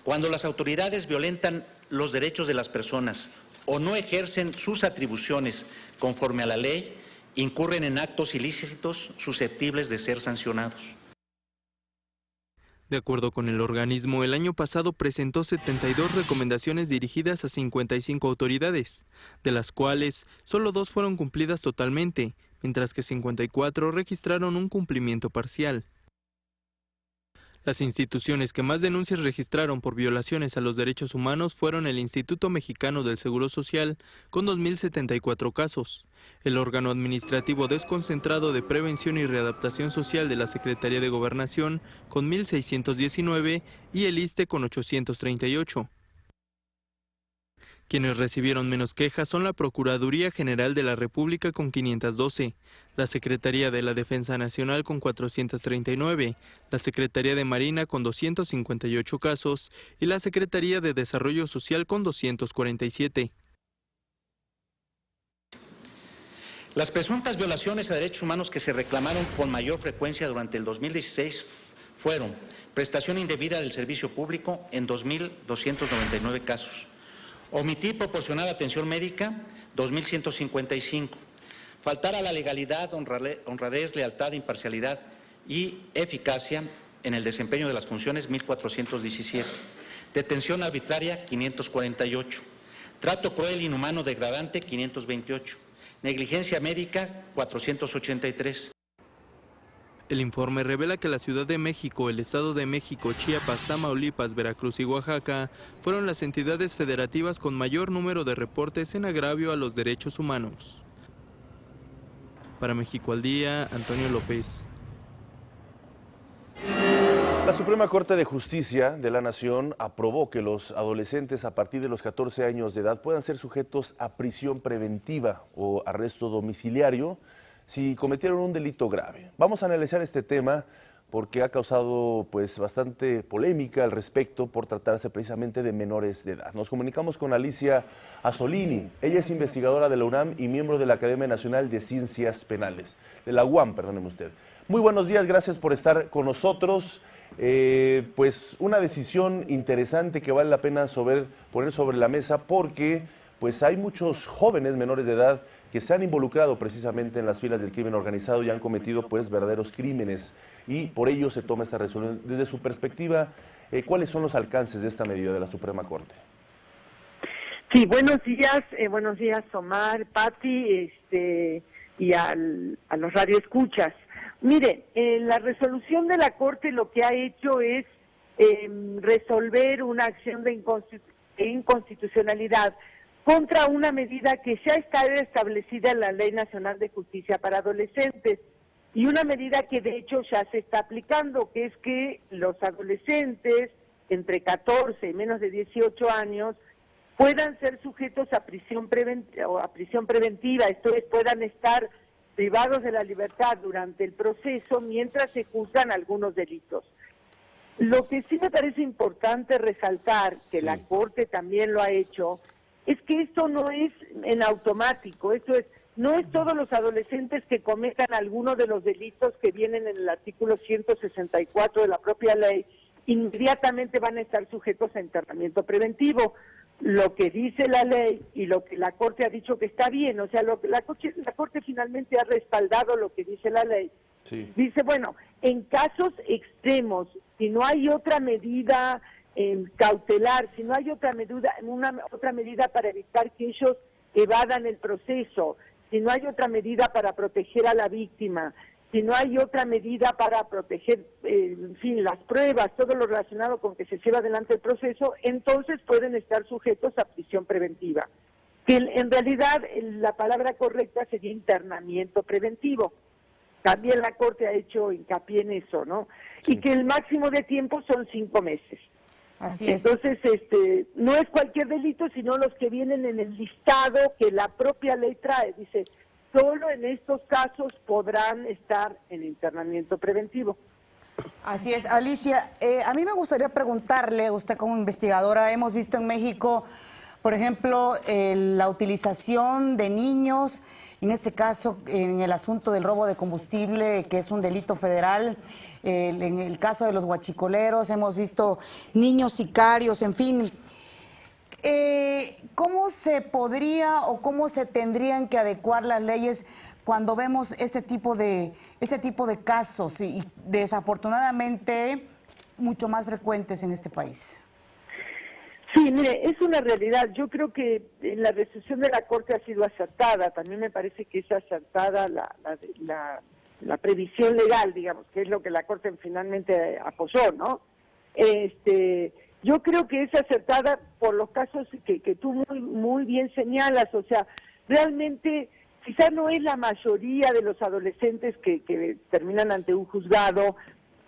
Cuando las autoridades violentan los derechos de las personas o no ejercen sus atribuciones conforme a la ley, incurren en actos ilícitos susceptibles de ser sancionados. De acuerdo con el organismo, el año pasado presentó 72 recomendaciones dirigidas a 55 autoridades, de las cuales solo 2 fueron cumplidas totalmente, mientras que 54 registraron un cumplimiento parcial. Las instituciones que más denuncias registraron por violaciones a los derechos humanos fueron el Instituto Mexicano del Seguro Social, con 2.074 casos, el órgano administrativo desconcentrado de Prevención y Readaptación Social de la Secretaría de Gobernación, con 1.619, y el ISSSTE, con 838. Quienes recibieron menos quejas son la Procuraduría General de la República con 512, la Secretaría de la Defensa Nacional con 439, la Secretaría de Marina con 258 casos y la Secretaría de Desarrollo Social con 247. Las presuntas violaciones a derechos humanos que se reclamaron con mayor frecuencia durante el 2016 fueron prestación indebida del servicio público en 2.299 casos, omitir proporcionar atención médica, 2.155. Faltar a la legalidad, honradez, lealtad, imparcialidad y eficacia en el desempeño de las funciones, 1.417. Detención arbitraria, 548. Trato cruel, inhumano, degradante, 528. Negligencia médica, 483. El informe revela que la Ciudad de México, el Estado de México, Chiapas, Tamaulipas, Veracruz y Oaxaca fueron las entidades federativas con mayor número de reportes en agravio a los derechos humanos. Para México al Día, Antonio López. La Suprema Corte de Justicia de la Nación aprobó que los adolescentes a partir de los 14 años de edad puedan ser sujetos a prisión preventiva o arresto domiciliario si cometieron un delito grave. Vamos a analizar este tema porque ha causado pues bastante polémica al respecto por tratarse precisamente de menores de edad. Nos comunicamos con Alicia Azzolini. Ella es investigadora de la UNAM y miembro de la Academia Nacional de Ciencias Penales, de la UAM, perdóneme usted. Muy buenos días, gracias por estar con nosotros. Pues una decisión interesante que vale la pena poner sobre la mesa porque pues hay muchos jóvenes menores de edad que se han involucrado precisamente en las filas del crimen organizado y han cometido pues verdaderos crímenes y por ello se toma esta resolución. Desde su perspectiva, ¿cuáles son los alcances de esta medida de la Suprema Corte? Sí, buenos días Omar, Pati, y a los radioescuchas. Mire, la resolución de la Corte lo que ha hecho es resolver una acción de inconstitucionalidad contra una medida que ya está establecida en la Ley Nacional de Justicia para Adolescentes y una medida que de hecho ya se está aplicando, que es que los adolescentes entre 14 y menos de 18 años puedan ser sujetos a prisión preventiva, esto es, puedan estar privados de la libertad durante el proceso mientras se juzgan algunos delitos. Lo que sí me parece importante resaltar, que la Corte también lo ha hecho, es que esto no es en automático, esto es, no es todos los adolescentes que cometan alguno de los delitos que vienen en el artículo 164 de la propia ley, inmediatamente van a estar sujetos a internamiento preventivo. Lo que dice la ley y lo que la Corte ha dicho que está bien, o sea, la Corte finalmente ha respaldado lo que dice la ley. Sí. Dice, bueno, en casos extremos, si no hay otra medida cautelar, si no hay otra medida para evitar que ellos evadan el proceso, si no hay otra medida para proteger a la víctima, si no hay otra medida para proteger, en fin, las pruebas, todo lo relacionado con que se lleva adelante el proceso, entonces pueden estar sujetos a prisión preventiva. Que en realidad la palabra correcta sería internamiento preventivo. También la Corte ha hecho hincapié en eso, ¿no? Sí. Y que el máximo de tiempo son 5 meses. Así es. Entonces, no es cualquier delito, sino los que vienen en el listado que la propia ley trae. Dice, solo en estos casos podrán estar en internamiento preventivo. Así es, Alicia. A mí me gustaría preguntarle, usted como investigadora, hemos visto en México, por ejemplo, la utilización de niños, en este caso, en el asunto del robo de combustible, que es un delito federal, en el caso de los huachicoleros, hemos visto niños sicarios, en fin. ¿Cómo se podría o cómo se tendrían que adecuar las leyes cuando vemos este tipo de casos y desafortunadamente mucho más frecuentes en este país? Sí, mire, es una realidad. Yo creo que la resolución de la Corte ha sido acertada. También me parece que es acertada la previsión legal, digamos, que es lo que la Corte finalmente apoyó, ¿no? Yo creo que es acertada por los casos que tú muy bien señalas, o sea, realmente quizás no es la mayoría de los adolescentes que terminan ante un juzgado,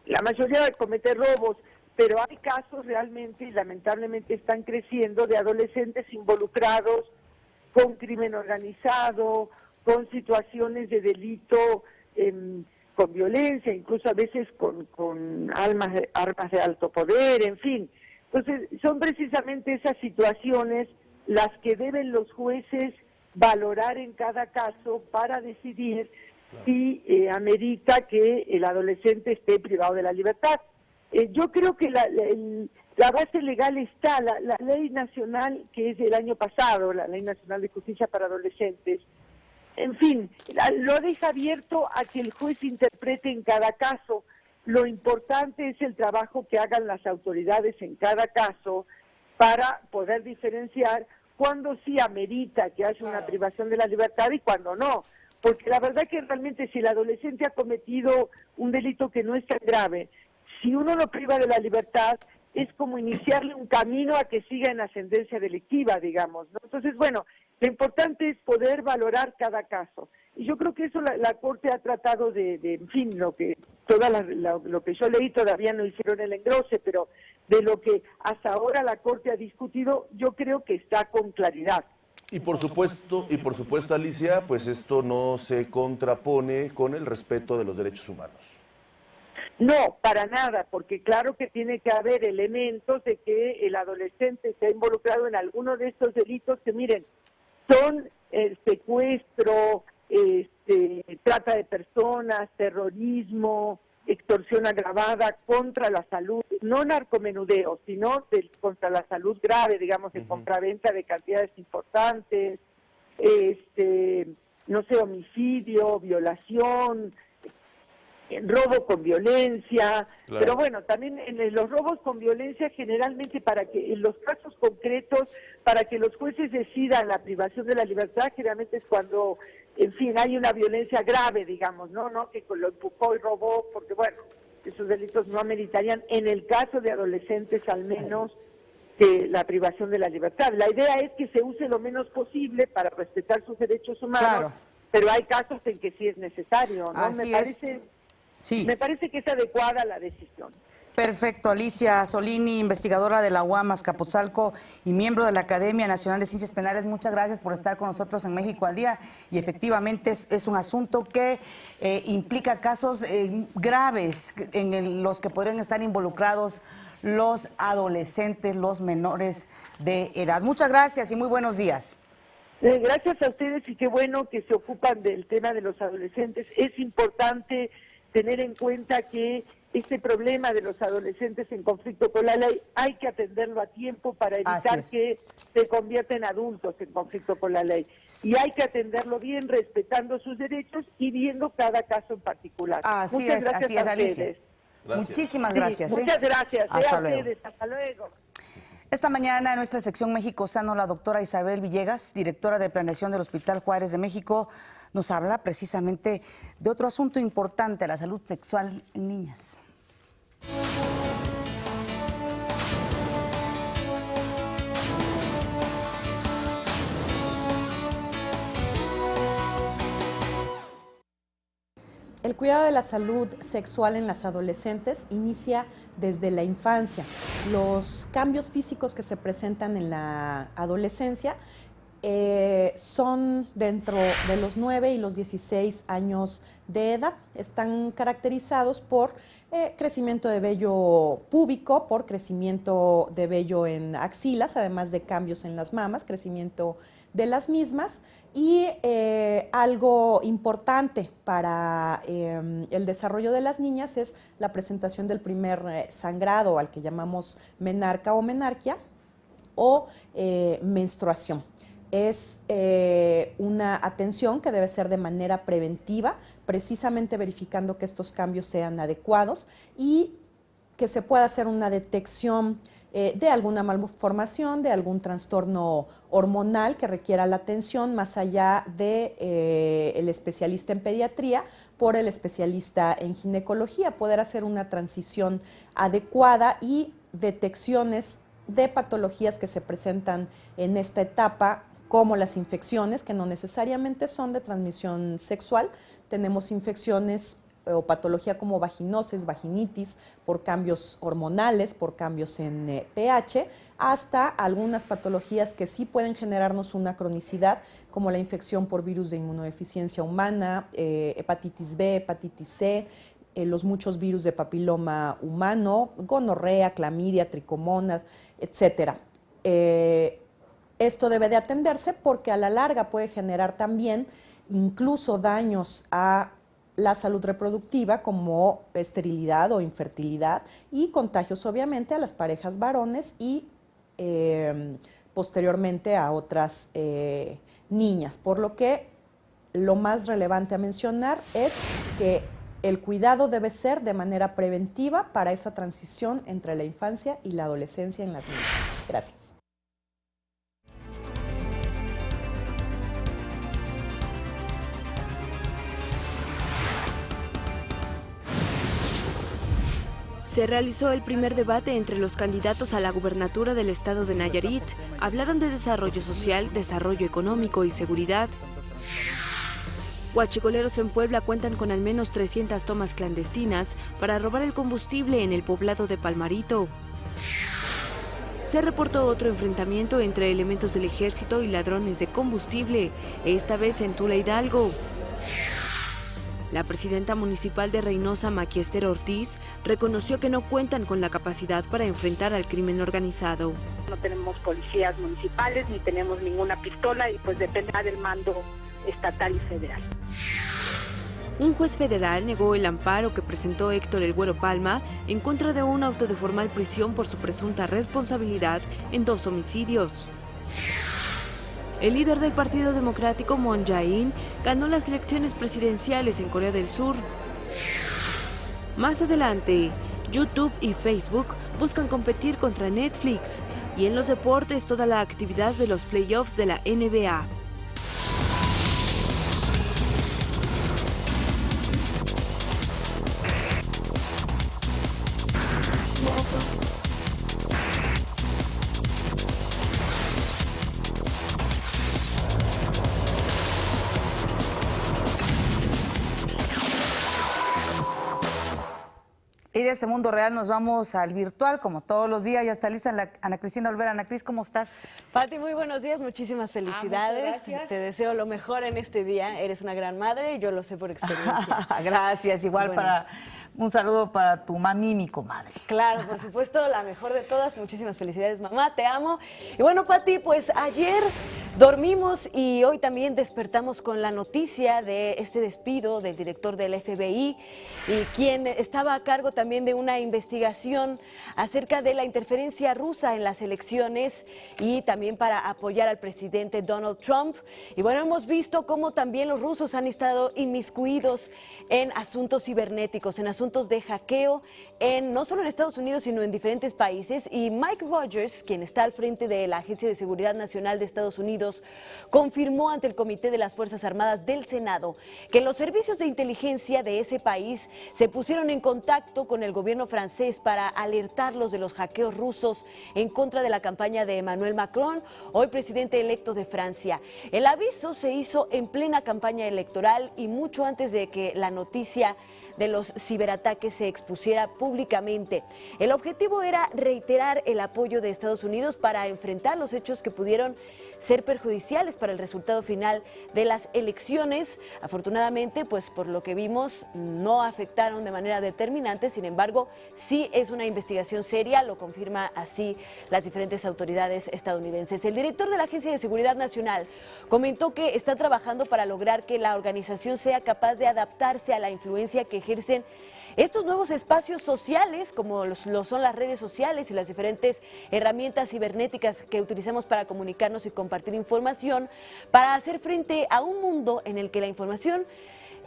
la mayoría comete robos, pero hay casos realmente, y lamentablemente están creciendo, de adolescentes involucrados con crimen organizado, con situaciones de delito, con violencia, incluso a veces con armas de alto poder, en fin. Entonces, son precisamente esas situaciones las que deben los jueces valorar en cada caso para decidir si amerita que el adolescente esté privado de la libertad. Yo creo que la base legal está, la ley nacional que es del año pasado, la Ley Nacional de Justicia para Adolescentes, en fin, lo deja abierto a que el juez interprete en cada caso. Lo importante es el trabajo que hagan las autoridades en cada caso para poder diferenciar cuándo sí amerita que haya una privación de la libertad y cuándo no. porque la verdad que realmente si el adolescente ha cometido un delito que no es tan grave, si uno lo priva de la libertad, es como iniciarle un camino a que siga en ascendencia delictiva, digamos, ¿no? Entonces, bueno, lo importante es poder valorar cada caso. Y yo creo que eso la Corte ha tratado en fin, lo que yo leí todavía no hicieron el engrose, pero de lo que hasta ahora la Corte ha discutido, yo creo que está con claridad. Y por supuesto, Alicia, pues esto no se contrapone con el respeto de los derechos humanos. No, para nada, porque claro que tiene que haber elementos de que el adolescente se ha involucrado en alguno de estos delitos que, miren, son secuestro, trata de personas, terrorismo, extorsión agravada contra la salud, no narcomenudeo, sino contra la salud grave, digamos, en compraventa de cantidades importantes, no sé, homicidio, violación, robo con violencia, claro. Pero bueno, también en los robos con violencia generalmente en los casos concretos, para que los jueces decidan la privación de la libertad, generalmente es cuando, en fin, hay una violencia grave, digamos, no que lo empujó y robó, porque bueno, esos delitos no ameritarían, en el caso de adolescentes al menos, que la privación de la libertad. La idea es que se use lo menos posible para respetar sus derechos humanos, claro. Pero hay casos en que sí es necesario, ¿no? Me parece que es adecuada la decisión. Perfecto. Alicia Solini, investigadora de la UAM Azcapotzalco y miembro de la Academia Nacional de Ciencias Penales, muchas gracias por estar con nosotros en México al Día. Y efectivamente es un asunto que implica casos graves en los que podrían estar involucrados los adolescentes, los menores de edad. Muchas gracias y muy buenos días. Gracias a ustedes y qué bueno que se ocupan del tema de los adolescentes. Es importante tener en cuenta que este problema de los adolescentes en conflicto con la ley hay que atenderlo a tiempo para evitar que se convierta en adultos en conflicto con la ley. Y hay que atenderlo bien, respetando sus derechos y viendo cada caso en particular. Así es, Alicia. Gracias. Muchísimas gracias. Muchas gracias. Hasta luego. Hasta luego. Esta mañana en nuestra sección México Sano, la doctora Isabel Villegas, directora de Planeación del Hospital Juárez de México, nos habla precisamente de otro asunto importante, la salud sexual en niñas. El cuidado de la salud sexual en las adolescentes inicia desde la infancia. Los cambios físicos que se presentan en la adolescencia son dentro de los 9 y los 16 años de edad. Están caracterizados por crecimiento de vello púbico, por crecimiento de vello en axilas, además de cambios en las mamas, crecimiento de las mismas. Y algo importante para el desarrollo de las niñas es la presentación del primer sangrado, al que llamamos menarca o menarquia, o menstruación. Es una atención que debe ser de manera preventiva, precisamente verificando que estos cambios sean adecuados y que se pueda hacer una detección de alguna malformación, de algún trastorno hormonal que requiera la atención más allá de el especialista en pediatría por el especialista en ginecología, poder hacer una transición adecuada y detecciones de patologías que se presentan en esta etapa, como las infecciones, que no necesariamente son de transmisión sexual. Tenemos infecciones o patología como vaginosis, vaginitis, por cambios hormonales, por cambios en pH, hasta algunas patologías que sí pueden generarnos una cronicidad, como la infección por virus de inmunodeficiencia humana, hepatitis B, hepatitis C, los muchos virus de papiloma humano, gonorrea, clamidia, tricomonas, etc. Esto debe de atenderse porque a la larga puede generar también incluso daños a la salud reproductiva, como esterilidad o infertilidad, y contagios obviamente a las parejas varones y posteriormente a otras niñas. Por lo que lo más relevante a mencionar es que el cuidado debe ser de manera preventiva para esa transición entre la infancia y la adolescencia en las niñas. Gracias. Se realizó el primer debate entre los candidatos a la gubernatura del estado de Nayarit. Hablaron de desarrollo social, desarrollo económico y seguridad. Huachicoleros en Puebla cuentan con al menos 300 tomas clandestinas para robar el combustible en el poblado de Palmarito. Se reportó otro enfrentamiento entre elementos del ejército y ladrones de combustible, esta vez en Tula, Hidalgo. La presidenta municipal de Reynosa, Maqui Ester Ortiz, reconoció que no cuentan con la capacidad para enfrentar al crimen organizado. No tenemos policías municipales ni tenemos ninguna pistola y pues dependerá del mando estatal y federal. Un juez federal negó el amparo que presentó Héctor El Güero Palma en contra de un auto de formal prisión por su presunta responsabilidad en 2 homicidios. El líder del Partido Democrático, Moon Jae-in, ganó las elecciones presidenciales en Corea del Sur. Más adelante, YouTube y Facebook buscan competir contra Netflix. Y en los deportes, toda la actividad de los playoffs de la NBA. Y de este mundo real nos vamos al virtual, como todos los días. Ya está lista Ana Cristina Olvera. Ana Cris, ¿cómo estás? Pati, muy buenos días, muchísimas felicidades. Te deseo lo mejor en este día. Eres una gran madre y yo lo sé por experiencia. Gracias, igual bueno. Un saludo para tu mami y mi comadre. Claro, por supuesto, la mejor de todas. Muchísimas felicidades, mamá, te amo. Y bueno, Pati, pues ayer dormimos y hoy también despertamos con la noticia de este despido del director del FBI y quien estaba a cargo también de una investigación acerca de la interferencia rusa en las elecciones y también para apoyar al presidente Donald Trump. Y bueno, hemos visto cómo también los rusos han estado inmiscuidos en asuntos cibernéticos, en asuntos de hackeo, no solo en Estados Unidos, sino en diferentes países. Y Mike Rogers, quien está al frente de la Agencia de Seguridad Nacional de Estados Unidos, confirmó ante el Comité de las Fuerzas Armadas del Senado que los servicios de inteligencia de ese país se pusieron en contacto con el gobierno francés para alertarlos de los hackeos rusos en contra de la campaña de Emmanuel Macron, hoy presidente electo de Francia. El aviso se hizo en plena campaña electoral y mucho antes de que la noticia de los ciberataques se expusiera públicamente. El objetivo era reiterar el apoyo de Estados Unidos para enfrentar los hechos que pudieron ser perjudiciales para el resultado final de las elecciones. Afortunadamente, pues por lo que vimos, no afectaron de manera determinante. Sin embargo, sí es una investigación seria, lo confirma así las diferentes autoridades estadounidenses. El director de la Agencia de Seguridad Nacional comentó que está trabajando para lograr que la organización sea capaz de adaptarse a la influencia que ejercen estos nuevos espacios sociales, como lo son las redes sociales y las diferentes herramientas cibernéticas que utilizamos para comunicarnos y compartir información, para hacer frente a un mundo en el que la información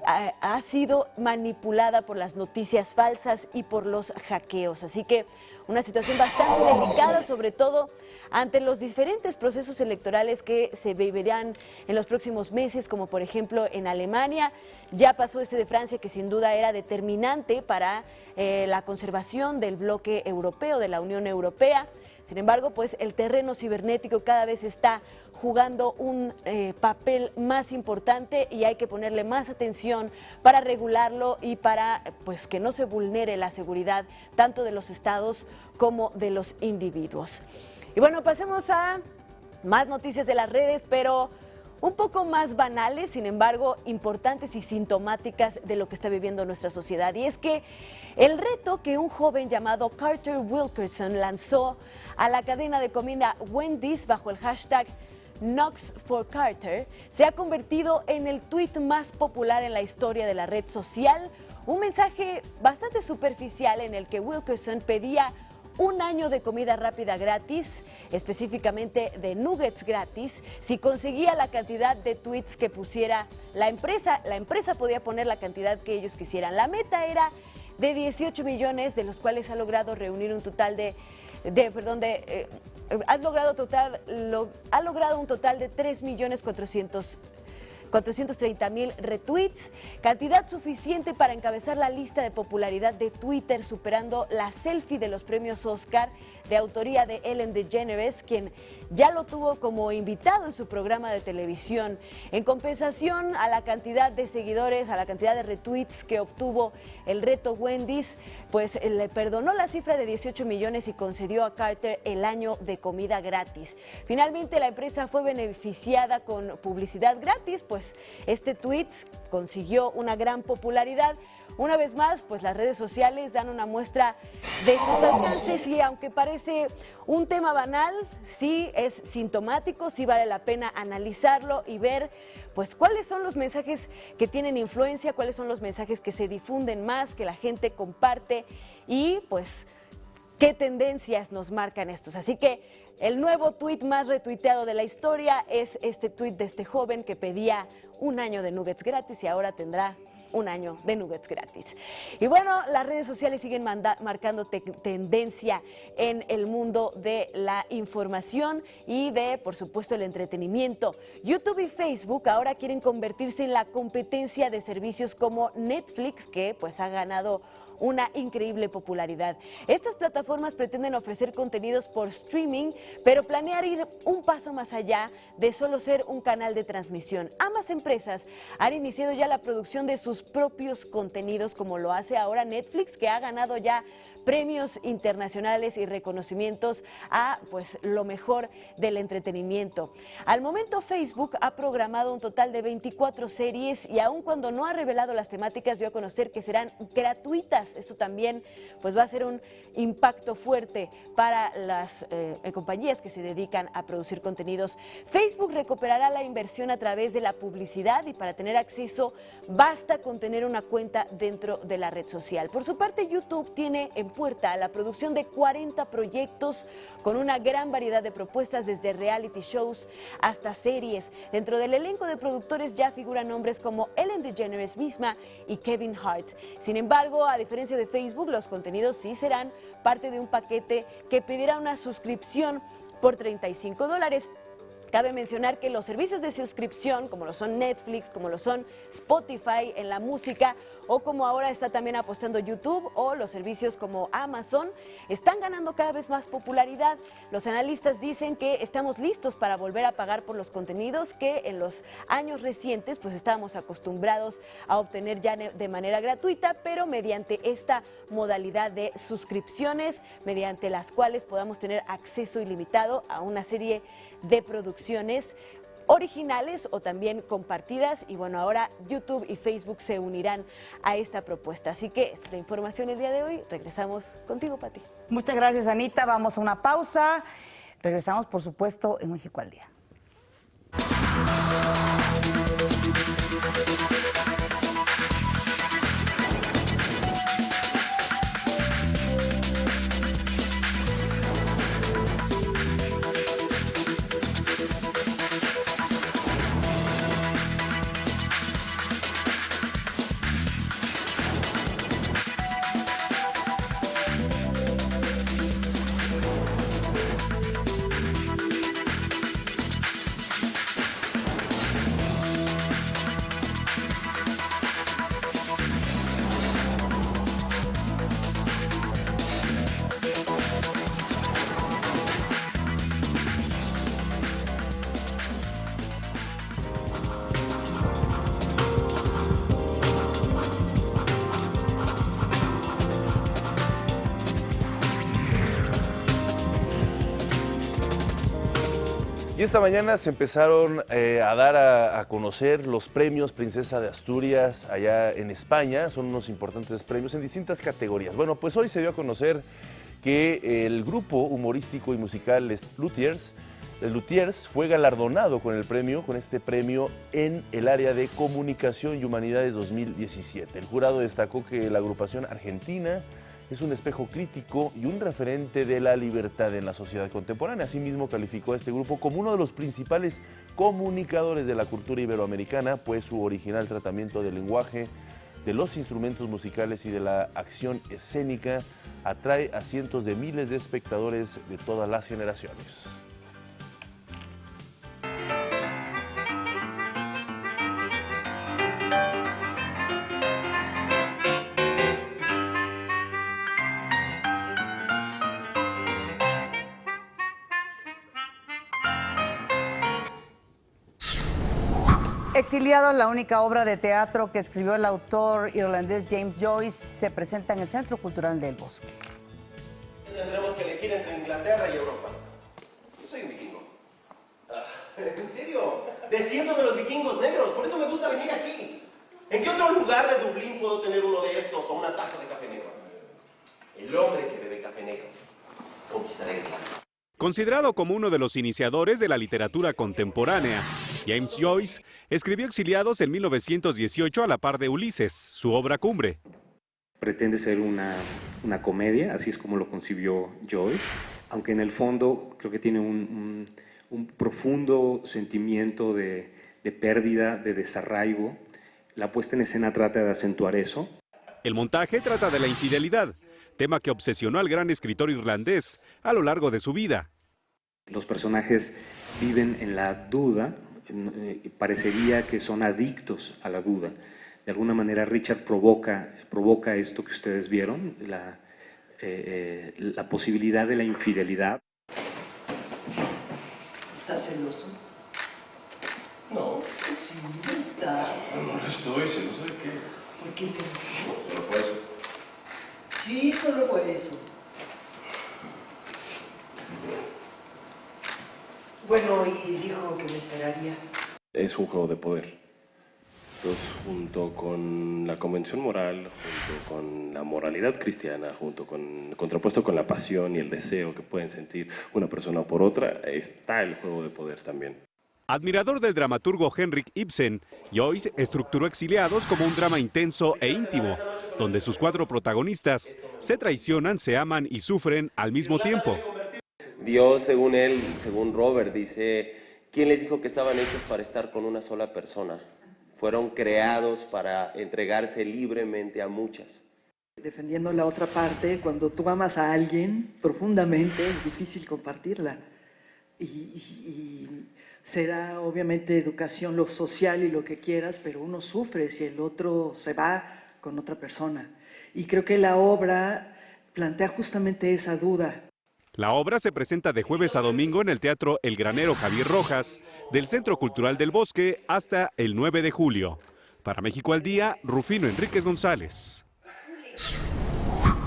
ha sido manipulada por las noticias falsas y por los hackeos. Así que una situación bastante delicada, sobre todo ante los diferentes procesos electorales que se vivirán en los próximos meses, como por ejemplo en Alemania. Ya pasó ese de Francia, que sin duda era determinante para la conservación del bloque europeo, de la Unión Europea. Sin embargo, pues el terreno cibernético cada vez está jugando un papel más importante y hay que ponerle más atención para regularlo y para pues que no se vulnere la seguridad tanto de los estados como de los individuos. Y bueno, pasemos a más noticias de las redes, pero un poco más banales, sin embargo, importantes y sintomáticas de lo que está viviendo nuestra sociedad. Y es que el reto que un joven llamado Carter Wilkerson lanzó a la cadena de comida Wendy's bajo el hashtag Knocks for Carter se ha convertido en el tuit más popular en la historia de la red social. Un mensaje bastante superficial en el que Wilkerson pedía un año de comida rápida gratis, específicamente de nuggets gratis, si conseguía la cantidad de tweets que pusiera la empresa. La empresa podía poner la cantidad que ellos quisieran. La meta era de 18 millones, de los cuales ha logrado reunir un total ha logrado un total de 3.400.000 430,000 retweets, cantidad suficiente para encabezar la lista de popularidad de Twitter, superando la selfie de los premios Oscar de autoría de Ellen DeGeneres, quien ya lo tuvo como invitado en su programa de televisión. En compensación a la cantidad de seguidores, a la cantidad de retweets que obtuvo el reto Wendy's, pues le perdonó la cifra de 18 millones y concedió a Carter el año de comida gratis. Finalmente la empresa fue beneficiada con publicidad gratis, pues este tweet consiguió una gran popularidad. Una vez más, pues las redes sociales dan una muestra de sus alcances y aunque parece un tema banal, sí es sintomático, sí vale la pena analizarlo y ver pues cuáles son los mensajes que tienen influencia, cuáles son los mensajes que se difunden más, que la gente comparte y pues qué tendencias nos marcan estos. Así que el nuevo tuit más retuiteado de la historia es este tuit de este joven que pedía un año de nuggets gratis y ahora tendrá un año de nuggets gratis. Y bueno, las redes sociales siguen marcando tendencia en el mundo de la información y de, por supuesto, el entretenimiento. YouTube y Facebook ahora quieren convertirse en la competencia de servicios como Netflix, que pues ha ganado una increíble popularidad. Estas plataformas pretenden ofrecer contenidos por streaming, pero planean ir un paso más allá de solo ser un canal de transmisión. Ambas empresas han iniciado ya la producción de sus propios contenidos, como lo hace ahora Netflix, que ha ganado ya premios internacionales y reconocimientos a pues lo mejor del entretenimiento. Al momento Facebook ha programado un total de 24 series y aun cuando no ha revelado las temáticas, dio a conocer que serán gratuitas. Eso también pues va a ser un impacto fuerte para las compañías que se dedican a producir contenidos. Facebook recuperará la inversión a través de la publicidad y para tener acceso basta con tener una cuenta dentro de la red social. Por su parte, YouTube tiene en puerta la producción de 40 proyectos con una gran variedad de propuestas desde reality shows hasta series. Dentro del elenco de productores ya figuran nombres como Ellen DeGeneres misma y Kevin Hart. Sin embargo, a diferencia de Facebook, los contenidos sí serán parte de un paquete que pedirá una suscripción por $35. Cabe mencionar que los servicios de suscripción, como lo son Netflix, como lo son Spotify en la música, o como ahora está también apostando YouTube, o los servicios como Amazon, están ganando cada vez más popularidad. Los analistas dicen que estamos listos para volver a pagar por los contenidos que en los años recientes pues estábamos acostumbrados a obtener ya de manera gratuita, pero mediante esta modalidad de suscripciones, mediante las cuales podamos tener acceso ilimitado a una serie de producciones originales o también compartidas. Y bueno, ahora YouTube y Facebook se unirán a esta propuesta. Así que esta es la información el día de hoy. Regresamos contigo, Pati. Muchas gracias, Anita. Vamos a una pausa. Regresamos, por supuesto, en México al Día. Y esta mañana se empezaron a dar a conocer los premios Princesa de Asturias allá en España. Son unos importantes premios en distintas categorías. Bueno, pues hoy se dio a conocer que el grupo humorístico y musical Les Luthiers fue galardonado con este premio en el área de Comunicación y Humanidades 2017. El jurado destacó que la agrupación argentina es un espejo crítico y un referente de la libertad en la sociedad contemporánea. Asimismo, calificó a este grupo como uno de los principales comunicadores de la cultura iberoamericana, pues su original tratamiento del lenguaje, de los instrumentos musicales y de la acción escénica atrae a cientos de miles de espectadores de todas las generaciones. Exiliados, la única obra de teatro que escribió el autor irlandés James Joyce, se presenta en el Centro Cultural del Bosque. Tendremos que elegir entre Inglaterra y Europa. Yo soy un vikingo. ¿En serio? Desciendo de los vikingos negros, por eso me gusta venir aquí. ¿En qué otro lugar de Dublín puedo tener uno de estos o una taza de café negro? El hombre que bebe café negro conquistará Irlanda. Considerado como uno de los iniciadores de la literatura contemporánea, James Joyce escribió Exiliados en 1918 a la par de Ulises, su obra cumbre. Pretende ser una comedia, así es como lo concibió Joyce, aunque en el fondo creo que tiene un profundo sentimiento de pérdida, de desarraigo. La puesta en escena trata de acentuar eso. El montaje trata de la infidelidad, tema que obsesionó al gran escritor irlandés a lo largo de su vida. Los personajes viven en la duda, parecería que son adictos a la duda. De alguna manera Richard provoca esto que ustedes vieron, la posibilidad de la infidelidad. ¿Estás celoso? No. Sí, está. No estoy celoso de qué. ¿Por qué te recibo? Solo fue eso. Sí, solo fue eso. Bueno, y dijo que me esperaría. Es un juego de poder. Entonces, junto con la convención moral, junto con la moralidad cristiana, contrapuesto con la pasión y el deseo que pueden sentir una persona por otra, está el juego de poder también. Admirador del dramaturgo Henrik Ibsen, Joyce estructuró Exiliados como un drama intenso e íntimo, donde sus 4 protagonistas se traicionan, se aman y sufren al mismo tiempo. Dios, según él, según Robert, dice, ¿quién les dijo que estaban hechos para estar con una sola persona? Fueron creados para entregarse libremente a muchas. Defendiendo la otra parte, cuando tú amas a alguien profundamente, es difícil compartirla. Y será obviamente educación, lo social y lo que quieras, pero uno sufre si el otro se va con otra persona. Y creo que la obra plantea justamente esa duda. La obra se presenta de jueves a domingo en el Teatro El Granero Javier Rojas, del Centro Cultural del Bosque, hasta el 9 de julio. Para México al Día, Rufino Enríquez González.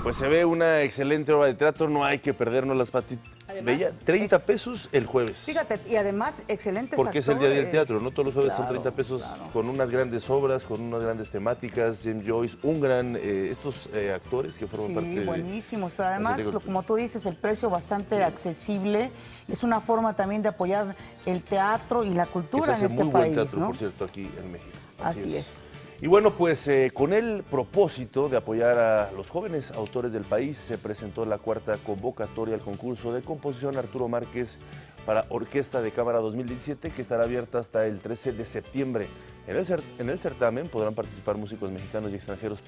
Pues se ve una excelente obra de teatro, no hay que perdernos las patitas. Bella, 30 pesos el jueves. Fíjate, y además excelentes Porque es el día del actores. teatro, ¿no? Todos los jueves Claro, son 30 pesos claro. con unas grandes obras, con unas grandes temáticas. James Joyce, un gran, estos actores que forman parte Sí, de... buenísimos, pero además, digo, como tú dices, el precio bastante accesible. Es una forma también de apoyar el teatro y la que cultura se en hace este muy buen país, teatro, ¿no? por cierto, aquí en México. Así es. Y bueno, pues con el propósito de apoyar a los jóvenes autores del país, se presentó la 4ª convocatoria al concurso de composición Arturo Márquez para Orquesta de Cámara 2017, que estará abierta hasta el 13 de septiembre. En el certamen podrán participar músicos mexicanos y extranjeros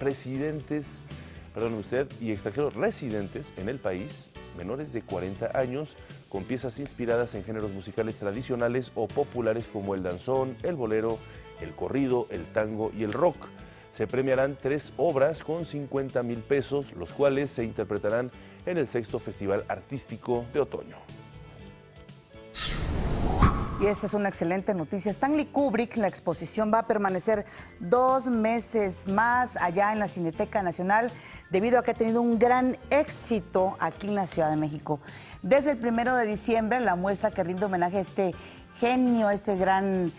y extranjeros residentes en el país, menores de 40 años, con piezas inspiradas en géneros musicales tradicionales o populares como el danzón, el bolero, el corrido, el tango y el rock. Se premiarán 3 obras con 50,000 pesos, los cuales se interpretarán en el 6º Festival Artístico de Otoño. Y esta es una excelente noticia. Stanley Kubrick, la exposición va a permanecer 2 meses más allá en la Cineteca Nacional, debido a que ha tenido un gran éxito aquí en la Ciudad de México. Desde el 1 de diciembre, la muestra que rinde homenaje a este genio, a este gran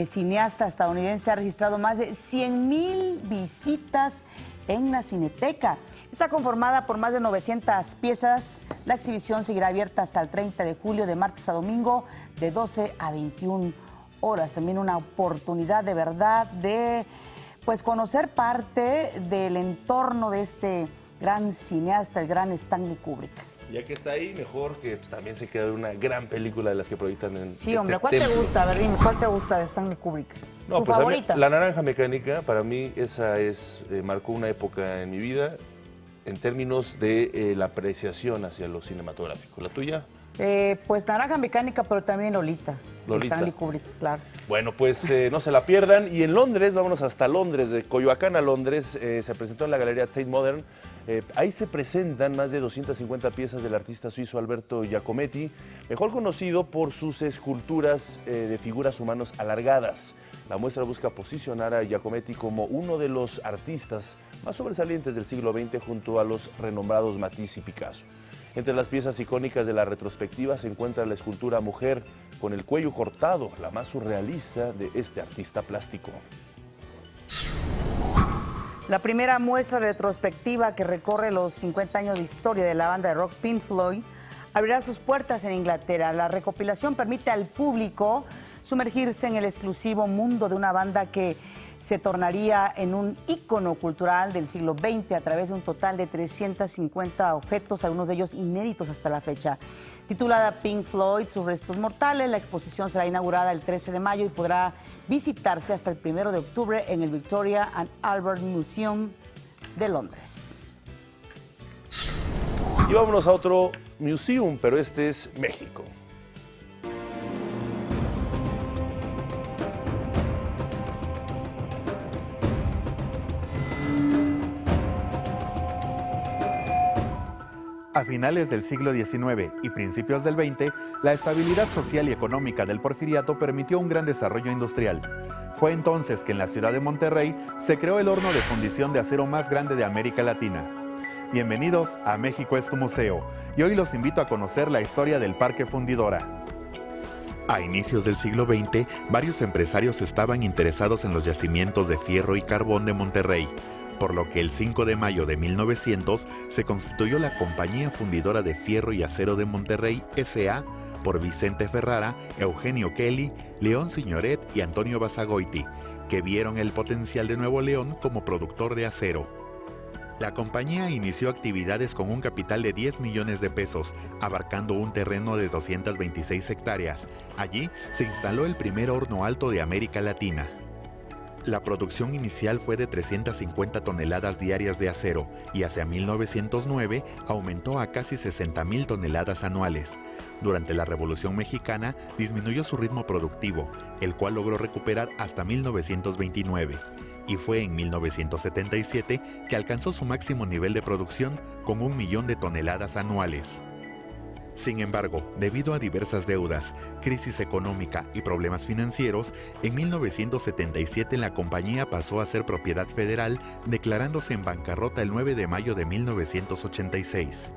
cineasta estadounidense, ha registrado más de 100,000 visitas en la Cineteca. Está conformada por más de 900 piezas. La exhibición seguirá abierta hasta el 30 de julio, de martes a domingo, de 12 a 21 horas. También una oportunidad de verdad de conocer parte del entorno de este gran cineasta, el gran Stanley Kubrick. Ya que está ahí, mejor que también se quede una gran película de las que proyectan en Sí, hombre, ¿cuál te gusta? A ver, dime, ¿cuál te gusta de Stanley Kubrick? No, ¿Tu pues favorita? A mí, La Naranja Mecánica, para mí esa marcó una época en mi vida en términos de la apreciación hacia lo cinematográfico. ¿La tuya? Pues Naranja Mecánica, pero también Lolita. De Stanley Kubrick, claro. Bueno, pues no se la pierdan. Y en Londres, vámonos hasta Londres, de Coyoacán a Londres, se presentó en la Galería Tate Modern. Ahí se presentan más de 250 piezas del artista suizo Alberto Giacometti, mejor conocido por sus esculturas de figuras humanas alargadas. La muestra busca posicionar a Giacometti como uno de los artistas más sobresalientes del siglo XX junto a los renombrados Matisse y Picasso. Entre las piezas icónicas de la retrospectiva se encuentra la escultura Mujer con el cuello cortado, la más surrealista de este artista plástico. La primera muestra retrospectiva que recorre los 50 años de historia de la banda de rock Pink Floyd abrirá sus puertas en Inglaterra. La recopilación permite al público sumergirse en el exclusivo mundo de una banda que se tornaría en un ícono cultural del siglo XX a través de un total de 350 objetos, algunos de ellos inéditos hasta la fecha. Titulada Pink Floyd, sus restos mortales, la exposición será inaugurada el 13 de mayo y podrá visitarse hasta el 1 de octubre en el Victoria and Albert Museum de Londres. Y vámonos a otro museum, pero este es México. A finales del siglo XIX y principios del XX, la estabilidad social y económica del Porfiriato permitió un gran desarrollo industrial. Fue entonces que en la ciudad de Monterrey se creó el horno de fundición de acero más grande de América Latina. Bienvenidos a México es tu museo, y hoy los invito a conocer la historia del Parque Fundidora. A inicios del siglo XX, varios empresarios estaban interesados en los yacimientos de fierro y carbón de Monterrey, por lo que el 5 de mayo de 1900 se constituyó la Compañía Fundidora de Fierro y Acero de Monterrey, S.A., por Vicente Ferrara, Eugenio Kelly, León Signoret y Antonio Basagoiti, que vieron el potencial de Nuevo León como productor de acero. La compañía inició actividades con un capital de 10 millones de pesos, abarcando un terreno de 226 hectáreas. Allí se instaló el primer horno alto de América Latina. La producción inicial fue de 350 toneladas diarias de acero y hacia 1909 aumentó a casi 60,000 toneladas anuales. Durante la Revolución Mexicana disminuyó su ritmo productivo, el cual logró recuperar hasta 1929. Y fue en 1977 que alcanzó su máximo nivel de producción con 1 millón de toneladas anuales. Sin embargo, debido a diversas deudas, crisis económica y problemas financieros, en 1977 la compañía pasó a ser propiedad federal, declarándose en bancarrota el 9 de mayo de 1986.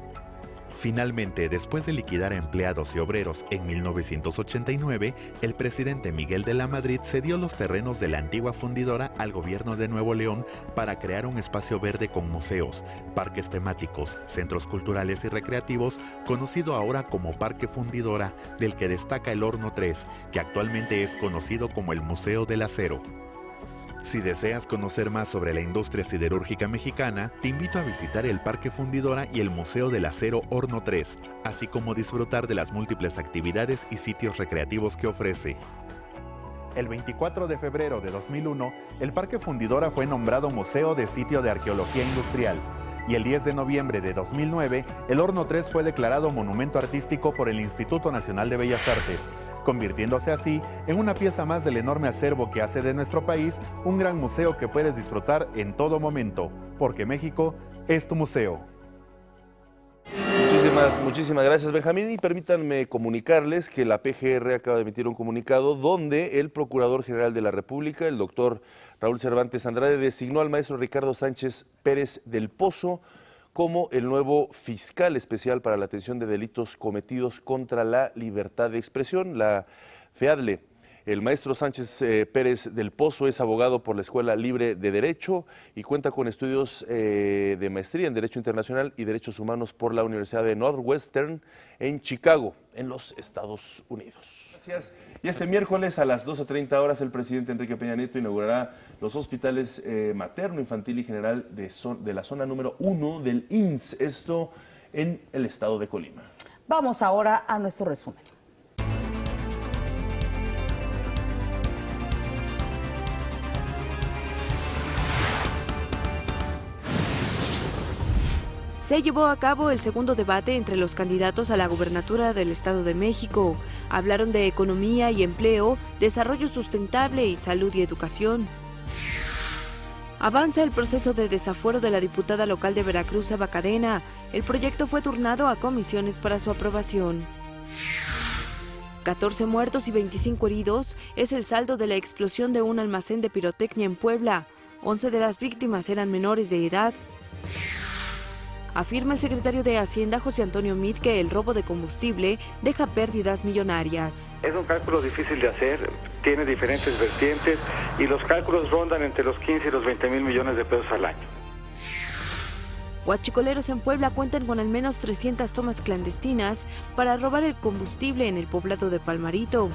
Finalmente, después de liquidar a empleados y obreros en 1989, el presidente Miguel de la Madrid cedió los terrenos de la antigua fundidora al gobierno de Nuevo León para crear un espacio verde con museos, parques temáticos, centros culturales y recreativos, conocido ahora como Parque Fundidora, del que destaca el Horno 3, que actualmente es conocido como el Museo del Acero. Si deseas conocer más sobre la industria siderúrgica mexicana, te invito a visitar el Parque Fundidora y el Museo del Acero Horno 3, así como disfrutar de las múltiples actividades y sitios recreativos que ofrece. El 24 de febrero de 2001, el Parque Fundidora fue nombrado Museo de Sitio de Arqueología Industrial, y el 10 de noviembre de 2009, el Horno 3 fue declarado Monumento Artístico por el Instituto Nacional de Bellas Artes, convirtiéndose así en una pieza más del enorme acervo que hace de nuestro país un gran museo que puedes disfrutar en todo momento, porque México es tu museo. Muchísimas gracias, Benjamín, y permítanme comunicarles que la PGR acaba de emitir un comunicado donde el Procurador General de la República, el doctor Raúl Cervantes Andrade, designó al maestro Ricardo Sánchez Pérez del Pozo como el nuevo fiscal especial para la atención de delitos cometidos contra la libertad de expresión, la FEADLE. El maestro Sánchez Pérez del Pozo es abogado por la Escuela Libre de Derecho y cuenta con estudios de maestría en Derecho Internacional y Derechos Humanos por la Universidad de Northwestern en Chicago, en los Estados Unidos. Gracias. Y este miércoles a las 12:30 horas el presidente Enrique Peña Nieto inaugurará los hospitales materno, infantil y general de la zona número 1 del IMSS, esto en el estado de Colima. Vamos ahora a nuestro resumen. Se llevó a cabo el segundo debate entre los candidatos a la gubernatura del Estado de México. Hablaron de economía y empleo, desarrollo sustentable y salud y educación. Avanza el proceso de desafuero de la diputada local de Veracruz, Eva Cadena. El proyecto fue turnado a comisiones para su aprobación. 14 muertos y 25 heridos es el saldo de la explosión de un almacén de pirotecnia en Puebla. 11 de las víctimas eran menores de edad. Afirma el secretario de Hacienda, José Antonio Meade, que el robo de combustible deja pérdidas millonarias. Es un cálculo difícil de hacer, tiene diferentes vertientes y los cálculos rondan entre los 15 y los 20 mil millones de pesos al año. Huachicoleros en Puebla cuentan con al menos 300 tomas clandestinas para robar el combustible en el poblado de Palmarito.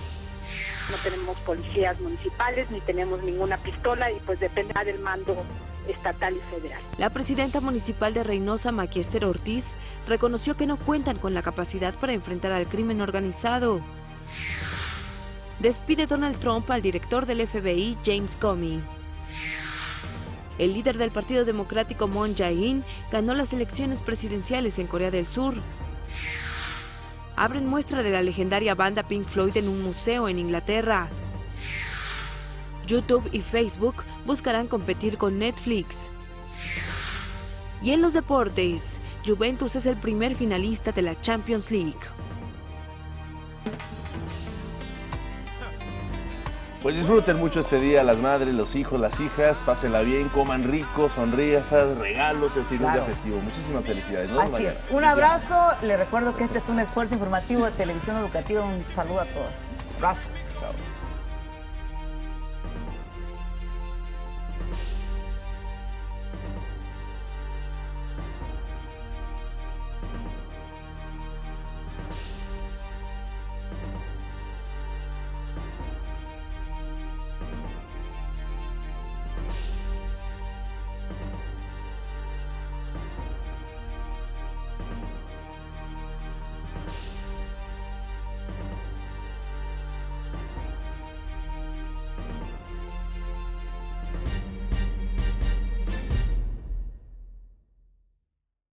No tenemos policías municipales ni tenemos ninguna pistola y pues depende del mando estatal y federal. La presidenta municipal de Reynosa, Maquiester Ortiz, reconoció que no cuentan con la capacidad para enfrentar al crimen organizado. Despide Donald Trump al director del FBI, James Comey. El líder del Partido Democrático, Moon Jae-in, ganó las elecciones presidenciales en Corea del Sur. Abren muestra de la legendaria banda Pink Floyd en un museo en Inglaterra. YouTube y Facebook buscarán competir con Netflix. Y en los deportes, Juventus es el primer finalista de la Champions League. Pues disfruten mucho este día, las madres, los hijos, las hijas, pásenla bien, coman rico, sonrisas, regalos, el fin de día festivo. Muchísimas felicidades, ¿no? Así es. Un abrazo. Les recuerdo que este es un esfuerzo informativo de Televisión Educativa. Un saludo a todos. Abrazo.